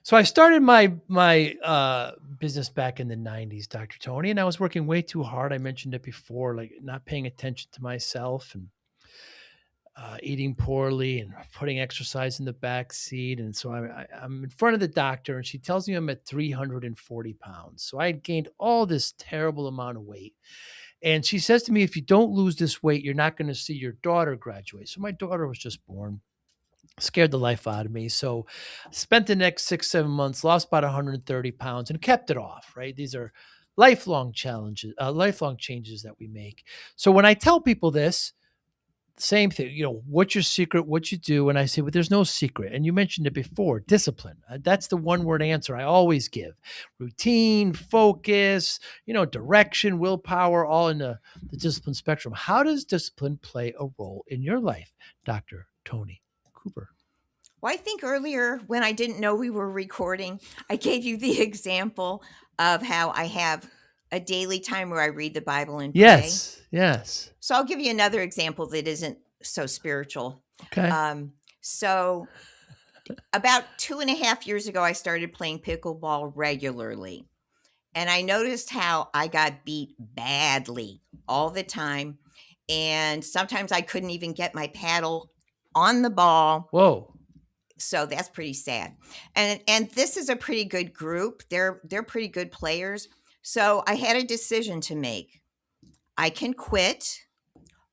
So I started my business back in the 90s, Dr. Tony, and I was working way too hard. I mentioned it before, like not paying attention to myself and eating poorly and putting exercise in the back seat. And so I'm in front of the doctor, and she tells me I'm at 340 pounds. So I had gained all this terrible amount of weight. And she says to me, if you don't lose this weight, you're not going to see your daughter graduate. So my daughter was just born. Scared the life out of me. So spent the next 6-7 months, lost about 130 pounds and kept it off, right? These are lifelong challenges, lifelong changes that we make. So when I tell people this, same thing, what's your secret, what you do? And I say, well, there's no secret. And you mentioned it before, discipline. That's the one word answer I always give. Routine, focus, direction, willpower, all in the discipline spectrum. How does discipline play a role in your life, Dr. Tony Cooper? Well, I think earlier when I didn't know we were recording, I gave you the example of how I have a daily time where I read the Bible and pray. Yes. So I'll give you another example that isn't so spiritual. Okay. So About 2.5 years ago, I started playing pickleball regularly. And I noticed how I got beat badly all the time. And sometimes I couldn't even get my paddle on the ball. Whoa. So that's pretty sad. And this is a pretty good group. They're pretty good players. So I had a decision to make. I can quit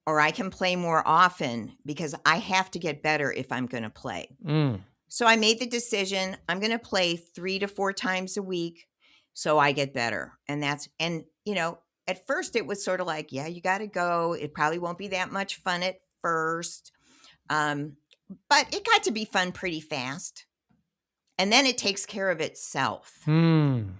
or I can play more often because I have to get better if I'm going to play. Mm. So I made the decision I'm going to play 3 to 4 times a week so I get better. And at first it was sort of like, yeah, you got to go. It probably won't be that much fun at first. But it got to be fun pretty fast. And then it takes care of itself. Mm.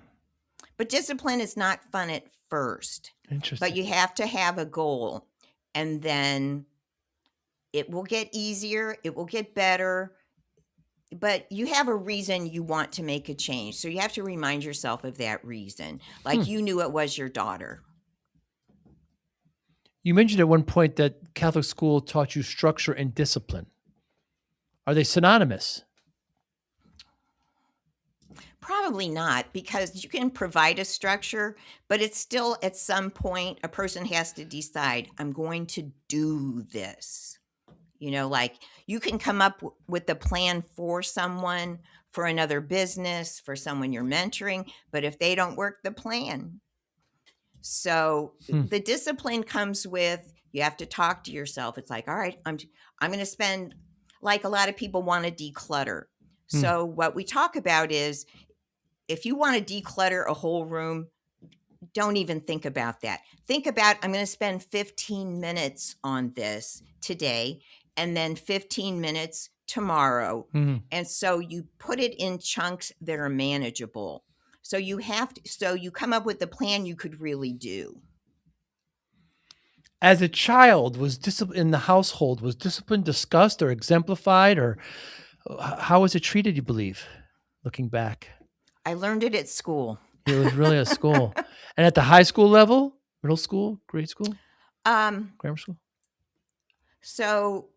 But discipline is not fun at first. Interesting. But you have to have a goal. And then it will get easier. It will get better. But you have a reason you want to make a change. So you have to remind yourself of that reason. Like you knew it was your daughter. You mentioned at one point that Catholic school taught you structure and discipline. Are they synonymous? Probably not, because you can provide a structure, but it's still at some point a person has to decide, I'm going to do this. Like you can come up with a plan for someone, for another business, for someone you're mentoring, but if they don't work the plan. So the discipline comes with, you have to talk to yourself. It's like, all right, I'm going to spend, like a lot of people want to declutter. So what we talk about is, if you want to declutter a whole room, don't even think about that. Think about, I'm going to spend 15 minutes on this today and then 15 minutes tomorrow. And so you put it in chunks that are manageable. So you come up with the plan you could really do. As a child, was discipline in the household, was discipline discussed or exemplified, or how was it treated, you believe, looking back? I learned it at school. It was really at school. And at the high school level, middle school, grade school, grammar school? So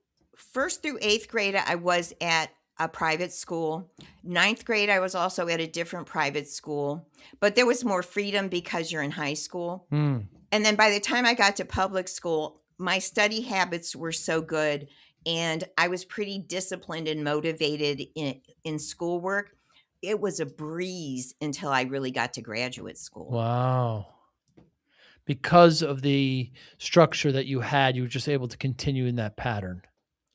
1st through 8th grade, I was at a private school. 9th grade, I was also at a different private school. But there was more freedom because you're in high school. And then by the time I got to public school, my study habits were so good. And I was pretty disciplined and motivated in schoolwork. It was a breeze until I really got to graduate school. Wow. Because of the structure that you had, you were just able to continue in that pattern.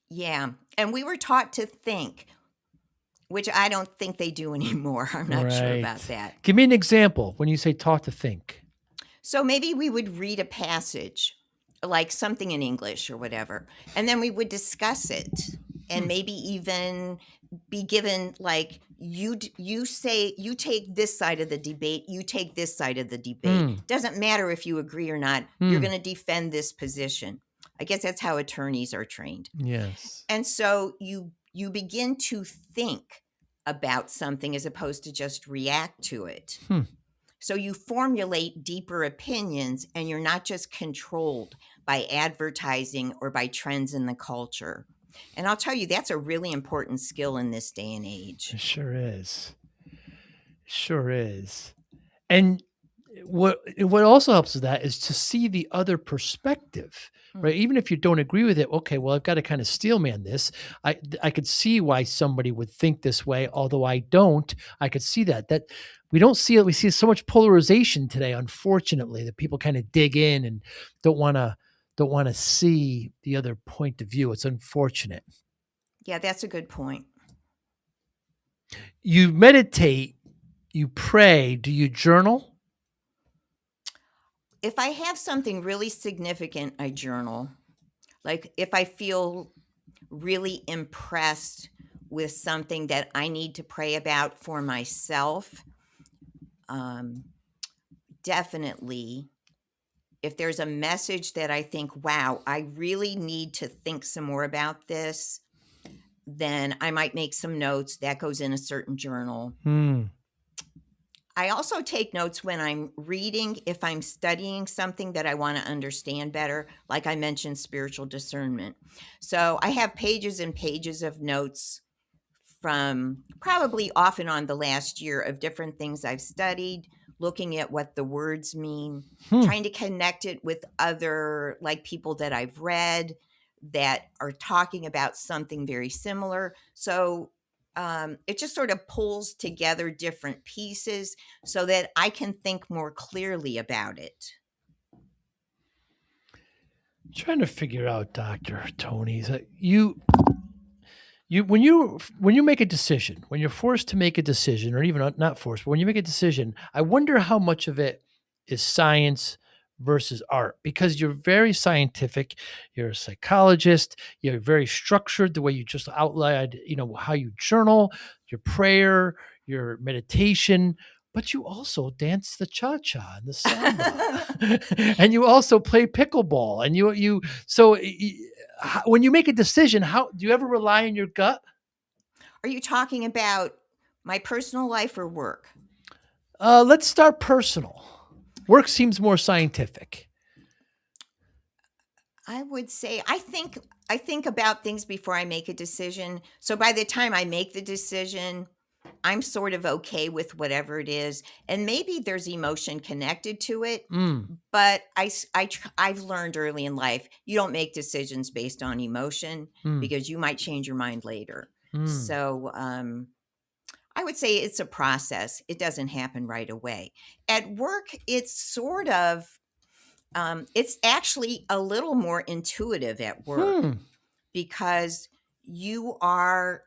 Yeah. And we were taught to think, which I don't think they do anymore. I'm not sure about that. Give me an example when you say taught to think. So maybe we would read a passage, like something in English or whatever, and then we would discuss it and maybe even be given, like, you say you take this side of the debate, you take this side of the debate. Doesn't matter if you agree or not. You're going to defend this position. I guess that's how attorneys are trained. Yes. And so you begin to think about something as opposed to just react to it. So you formulate deeper opinions, and you're not just controlled by advertising or by trends in the culture. And I'll tell you, that's a really important skill in this day and age. It sure is. Sure is. And what also helps with that is to see the other perspective, right? Even if you don't agree with it, okay, well, I've got to kind of steelman this. I could see why somebody would think this way, although I don't. I could see that we don't see it. We see so much polarization today, unfortunately, that people kind of dig in and don't want to see the other point of view. It's unfortunate. Yeah, that's a good point. You meditate, you pray, do you journal? If I have something really significant, I journal. Like if I feel really impressed with something that I need to pray about for myself, definitely. If there's a message that I think, wow, I really need to think some more about this, then I might make some notes. That goes in a certain journal. I also take notes when I'm reading, if I'm studying something that I want to understand better, like I mentioned, spiritual discernment. So I have pages and pages of notes from probably off and on the last year of different things I've studied, looking at what the words mean, trying to connect it with other like people that I've read that are talking about something very similar. So it just sort of pulls together different pieces so that I can think more clearly about it. Trying to figure out, Dr. Tony, that you when you make a decision, when you're forced to make a decision, or even not forced, but when you make a decision, I wonder how much of it is science versus art, because you're very scientific, you're a psychologist, you're very structured the way you just outlined, how you journal, your prayer, your meditation, but you also dance the cha-cha and the samba. And you also play pickleball, and you so when you make a decision, how do you ever rely on your gut? Are you talking about my personal life or work? Let's start personal. Work seems more scientific. I would say I think about things before I make a decision. So by the time I make the decision, I'm sort of okay with whatever it is, and maybe there's emotion connected to it. Mm, But I've learned early in life you don't make decisions based on emotion mm, because you might change your mind later. mm, So I would say it's a process. It doesn't happen right away. At work, it's sort of it's actually a little more intuitive at work hmm, because you are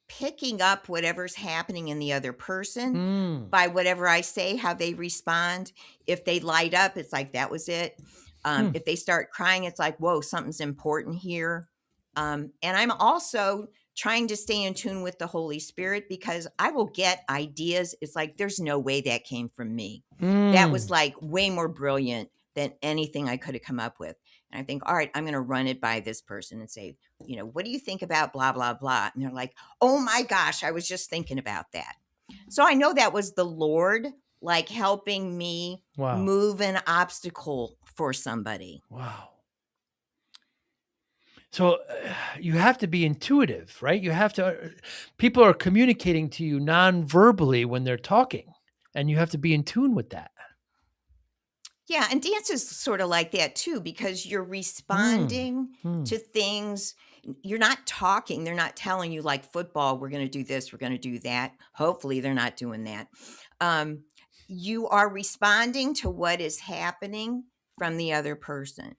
picking up whatever's happening in the other person mm, by whatever I say, how they respond. If they light up, it's like that was it. hmm, If they start crying, it's like, whoa, something's important here. And I'm also trying to stay in tune with the Holy Spirit because I will get ideas. It's like, there's no way that came from me. That was mm. like way more brilliant than anything I could have come up with. And I think, all right, I'm going to run it by this person and say, what do you think about blah, blah, blah? And they're like, oh my gosh, I was just thinking about that. So I know that was the Lord like helping me Wow. move an obstacle for somebody. Wow. So you have to be intuitive, right? You have to, people are communicating to you non-verbally when they're talking, and you have to be in tune with that. Yeah, and dance is sort of like that too because you're Mm, responding mm, to things. You're not talking. They're not telling you like football, we're going to do this, we're going to do that. Hopefully they're not doing that. Um, you are responding to what is happening from the other person.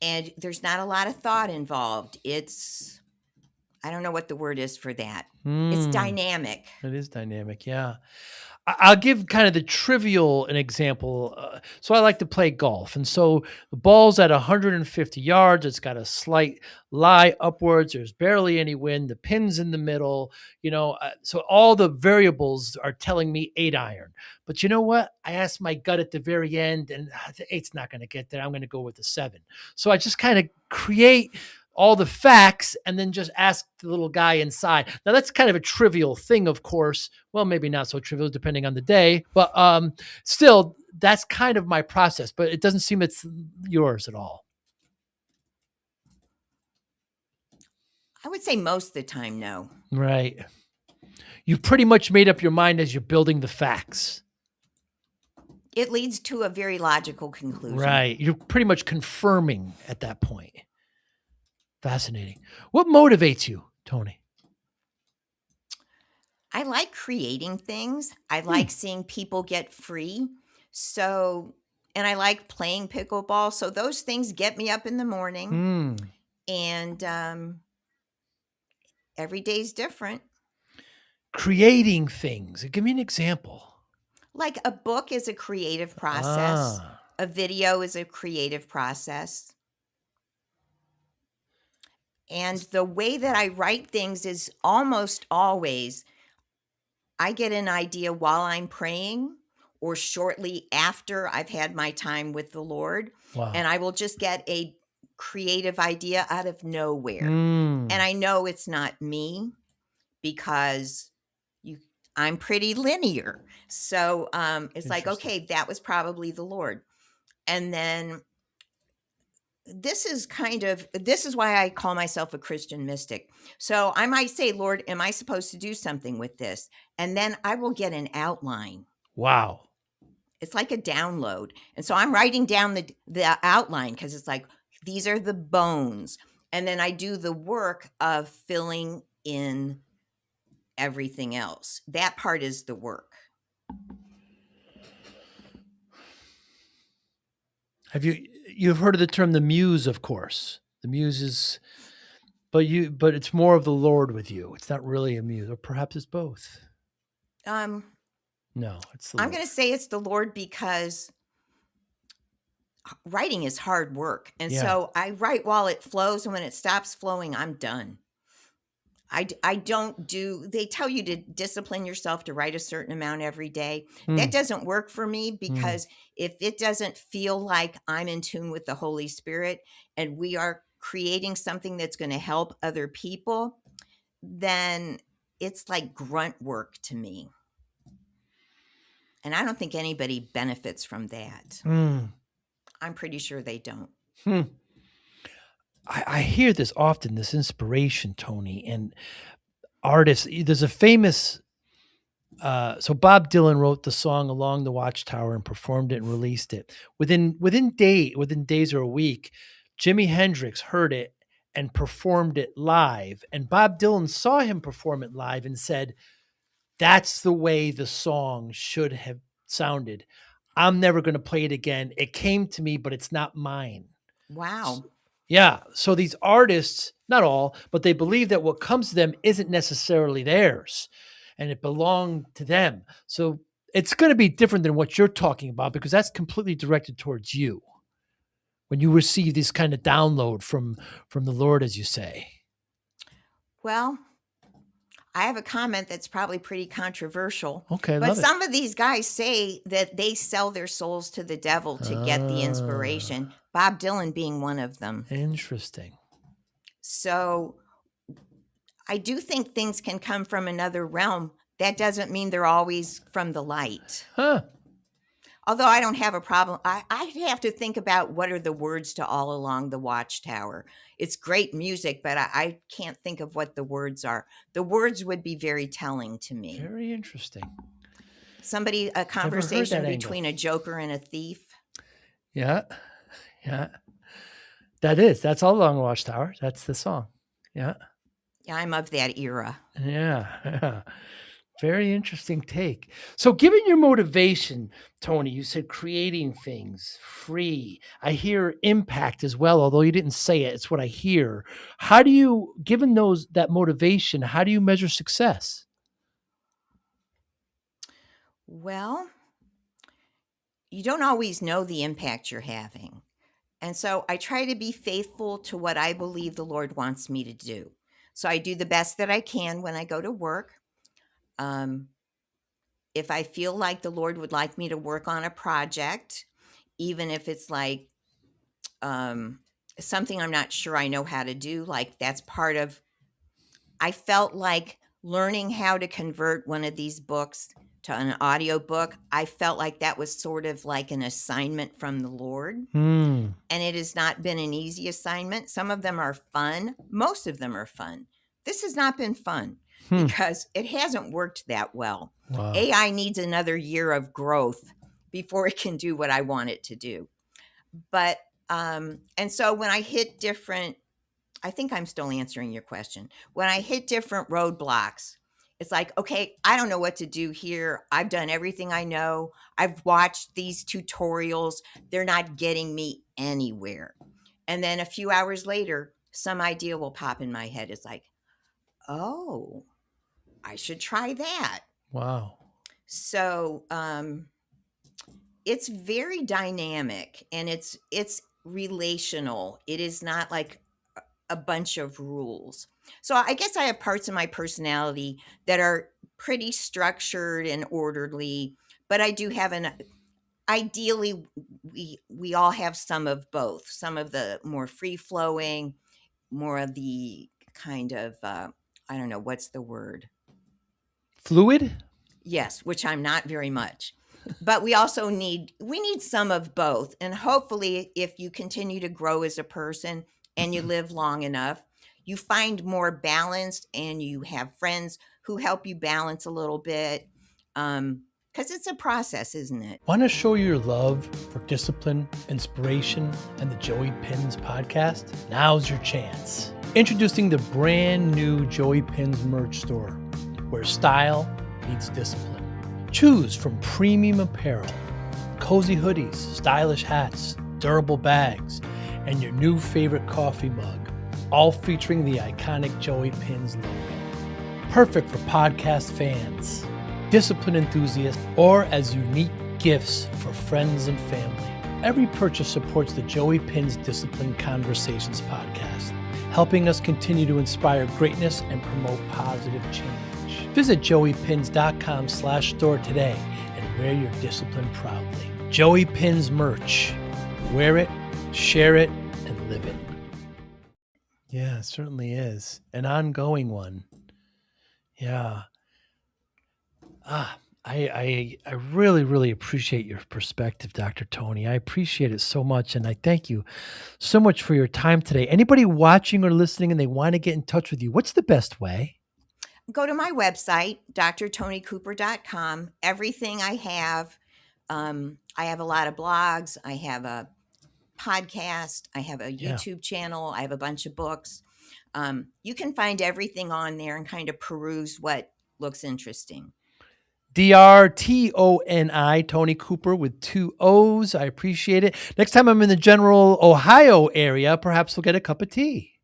And there's not a lot of thought involved. It's I don't know what the word is for that. It's mm. dynamic. It is dynamic, yeah. I'll give kind of the trivial an example. So I like to play golf, and so the ball's at 150 yards. It's got a slight lie upwards. There's barely any wind. The pin's in the middle. So all the variables are telling me 8 iron. But you know what? I asked my gut at the very end, and the eight's not going to get there. I'm going to go with the 7. So I just kind of create all the facts and then just ask the little guy inside. Now that's kind of a trivial thing, of course. Well, maybe not so trivial depending on the day, but still that's kind of my process, but it doesn't seem it's yours at all. I would say most of the time, no. Right. You've pretty much made up your mind as you're building the facts. It leads to a very logical conclusion. Right. You're pretty much confirming at that point. Fascinating. What motivates you, Tony? I like creating things. I Hmm. like seeing people get free. So, and I like playing pickleball. So those things get me up in the morning, Hmm. and every day's different. Creating things. Give me an example. Like a book is a creative process, Ah. a video is a creative process. And the way that I write things is almost always I get an idea while I'm praying or shortly after I've had my time with the Lord, and Wow. I will just get a creative idea out of nowhere. And Mm. I know it's not me because you I'm pretty linear. So it's like, Interesting. okay, that was probably the Lord. And then this is why I call myself a Christian mystic. So I might say, Lord, am I supposed to do something with this? And then I will get an outline. Wow. It's like a download. And so I'm writing down the outline because it's like, these are the bones. And then I do the work of filling in everything else. That part is the work. You've heard of the term the muse, of course. The muse is, but it's more of the Lord with you. It's not really a muse, or perhaps it's both. Um, No, it's the I'm Lord. going to say it's the Lord because writing is hard work. And Yeah. so I write while it flows. And when it stops flowing, I'm done. I don't do, they tell you to discipline yourself to write a certain amount every day. That doesn't work for me because if it doesn't feel like I'm in tune with the Holy Spirit and we are creating something that's going to help other people, then it's like grunt work to me. And I don't think anybody benefits from that. I'm pretty sure they don't. I hear this often, this inspiration, Tony, and artists. There's a famous, so Bob Dylan wrote the song "Along the Watchtower" and performed it and released it. Within days or a week, Jimi Hendrix heard it and performed it live. And Bob Dylan saw him perform it live and said, "That's the way the song should have sounded. I'm never going to play it again. It came to me, but it's not mine." Wow. Yeah. So these artists, not all, but they believe that what comes to them isn't necessarily theirs and it belonged to them. So it's going to be different than what you're talking about because that's completely directed towards you when you receive this kind of download from the Lord, as you say. Well, I have a comment that's probably pretty controversial. Okay, but love it. some of these guys say that they sell their souls to the devil to get the inspiration. Bob Dylan being one of them. Interesting. So I do think things can come from another realm. That doesn't mean they're always from the light. Huh. Although I don't have a problem. I have to think about what are the words to All Along the Watchtower. It's great music, but I can't think of what the words are. The words would be very telling to me. Very interesting. A conversation that between a joker and a thief. Yeah. Yeah. That's All Along the Watchtower. That's the song. Yeah. Yeah, I'm of that era. Yeah. Very interesting take. So, given your motivation, Tony, you said creating things free. I hear impact as well, although you didn't say it. It's what I hear. How do you, given that motivation, how do you measure success? Well, you don't always know the impact you're having. And so I try to be faithful to what I believe the Lord wants me to do. So I do the best that I can when I go to work. If I feel like the Lord would like me to work on a project, even if it's like something I'm not sure I know how to do, like that's part of, I felt like learning how to convert one of these books to an audio book, I felt like that was sort of like an assignment from the Lord. And it has not been an easy assignment. Some of them are fun. Most of them are fun. This has not been fun because it hasn't worked that well. Wow. AI needs another year of growth before it can do what I want it to do. But, and so when I hit different, I think I'm still answering your question. When I hit different roadblocks, it's like, okay, I don't know what to do here. I've done everything I know. I've watched these tutorials. They're not getting me anywhere. And then a few hours later, some idea will pop in my head. It's like, oh, I should try that. Wow. So it's very dynamic and it's relational. It is not like a bunch of rules. So I guess I have parts of my personality that are pretty structured and orderly, but I do have ideally we all have some of both, some of the more free flowing, more of the kind of, I don't know, what's the word? Fluid? Yes, which I'm not very much. But we also need some of both. And hopefully, if you continue to grow as a person and you live long enough, you find more balance and you have friends who help you balance a little bit. Because it's a process, isn't it? Want to show your love for discipline, inspiration, and the Joey Pins podcast? Now's your chance. Introducing the brand new Joey Pins merch store, where style meets discipline. Choose from premium apparel, cozy hoodies, stylish hats, durable bags, and your new favorite coffee mug, all featuring the iconic Joey Pins logo. Perfect for podcast fans, discipline enthusiasts, or as unique gifts for friends and family. Every purchase supports the Joey Pins Discipline Conversations podcast, helping us continue to inspire greatness and promote positive change. Visit joeypins.com/store today and wear your discipline proudly. Joey Pins merch. Wear it, share it, and live it. Yeah, it certainly is. An ongoing one. Yeah. I really, really appreciate your perspective, Dr. Tony. I appreciate it so much. And I thank you so much for your time today. Anybody watching or listening and they want to get in touch with you, what's the best way? Go to my website, drtonycooper.com. Everything I have a lot of blogs. I have a podcast. I have a Yeah. YouTube channel. I have a bunch of books. You can find everything on there and kind of peruse what looks interesting. DRTONI, Tony Cooper with 2 O's. I appreciate it. Next time I'm in the general Ohio area, perhaps we'll get a cup of tea.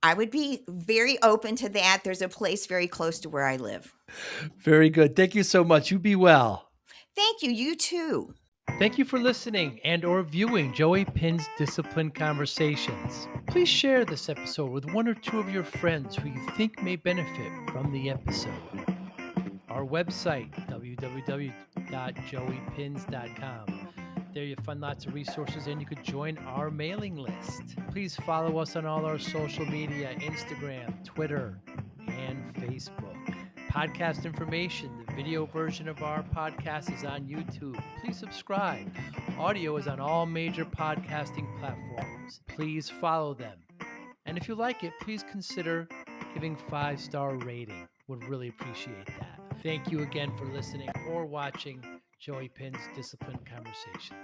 I would be very open to that. There's a place very close to where I live. Very good. Thank you so much. You be well. Thank you. You too. Thank you for listening and or viewing Joey Pins Discipline Conversations. Please share this episode with 1 or 2 of your friends who you think may benefit from the episode. Our website, www.joeypins.com. There you'll find lots of resources and you could join our mailing list. Please follow us on all our social media, Instagram, Twitter, and Facebook. Podcast information, the video version of our podcast is on YouTube. Please subscribe. Audio is on all major podcasting platforms. Please follow them. And if you like it, please consider giving 5-star rating. Would really appreciate that. Thank you again for listening or watching Joey Pins Discipline Conversations.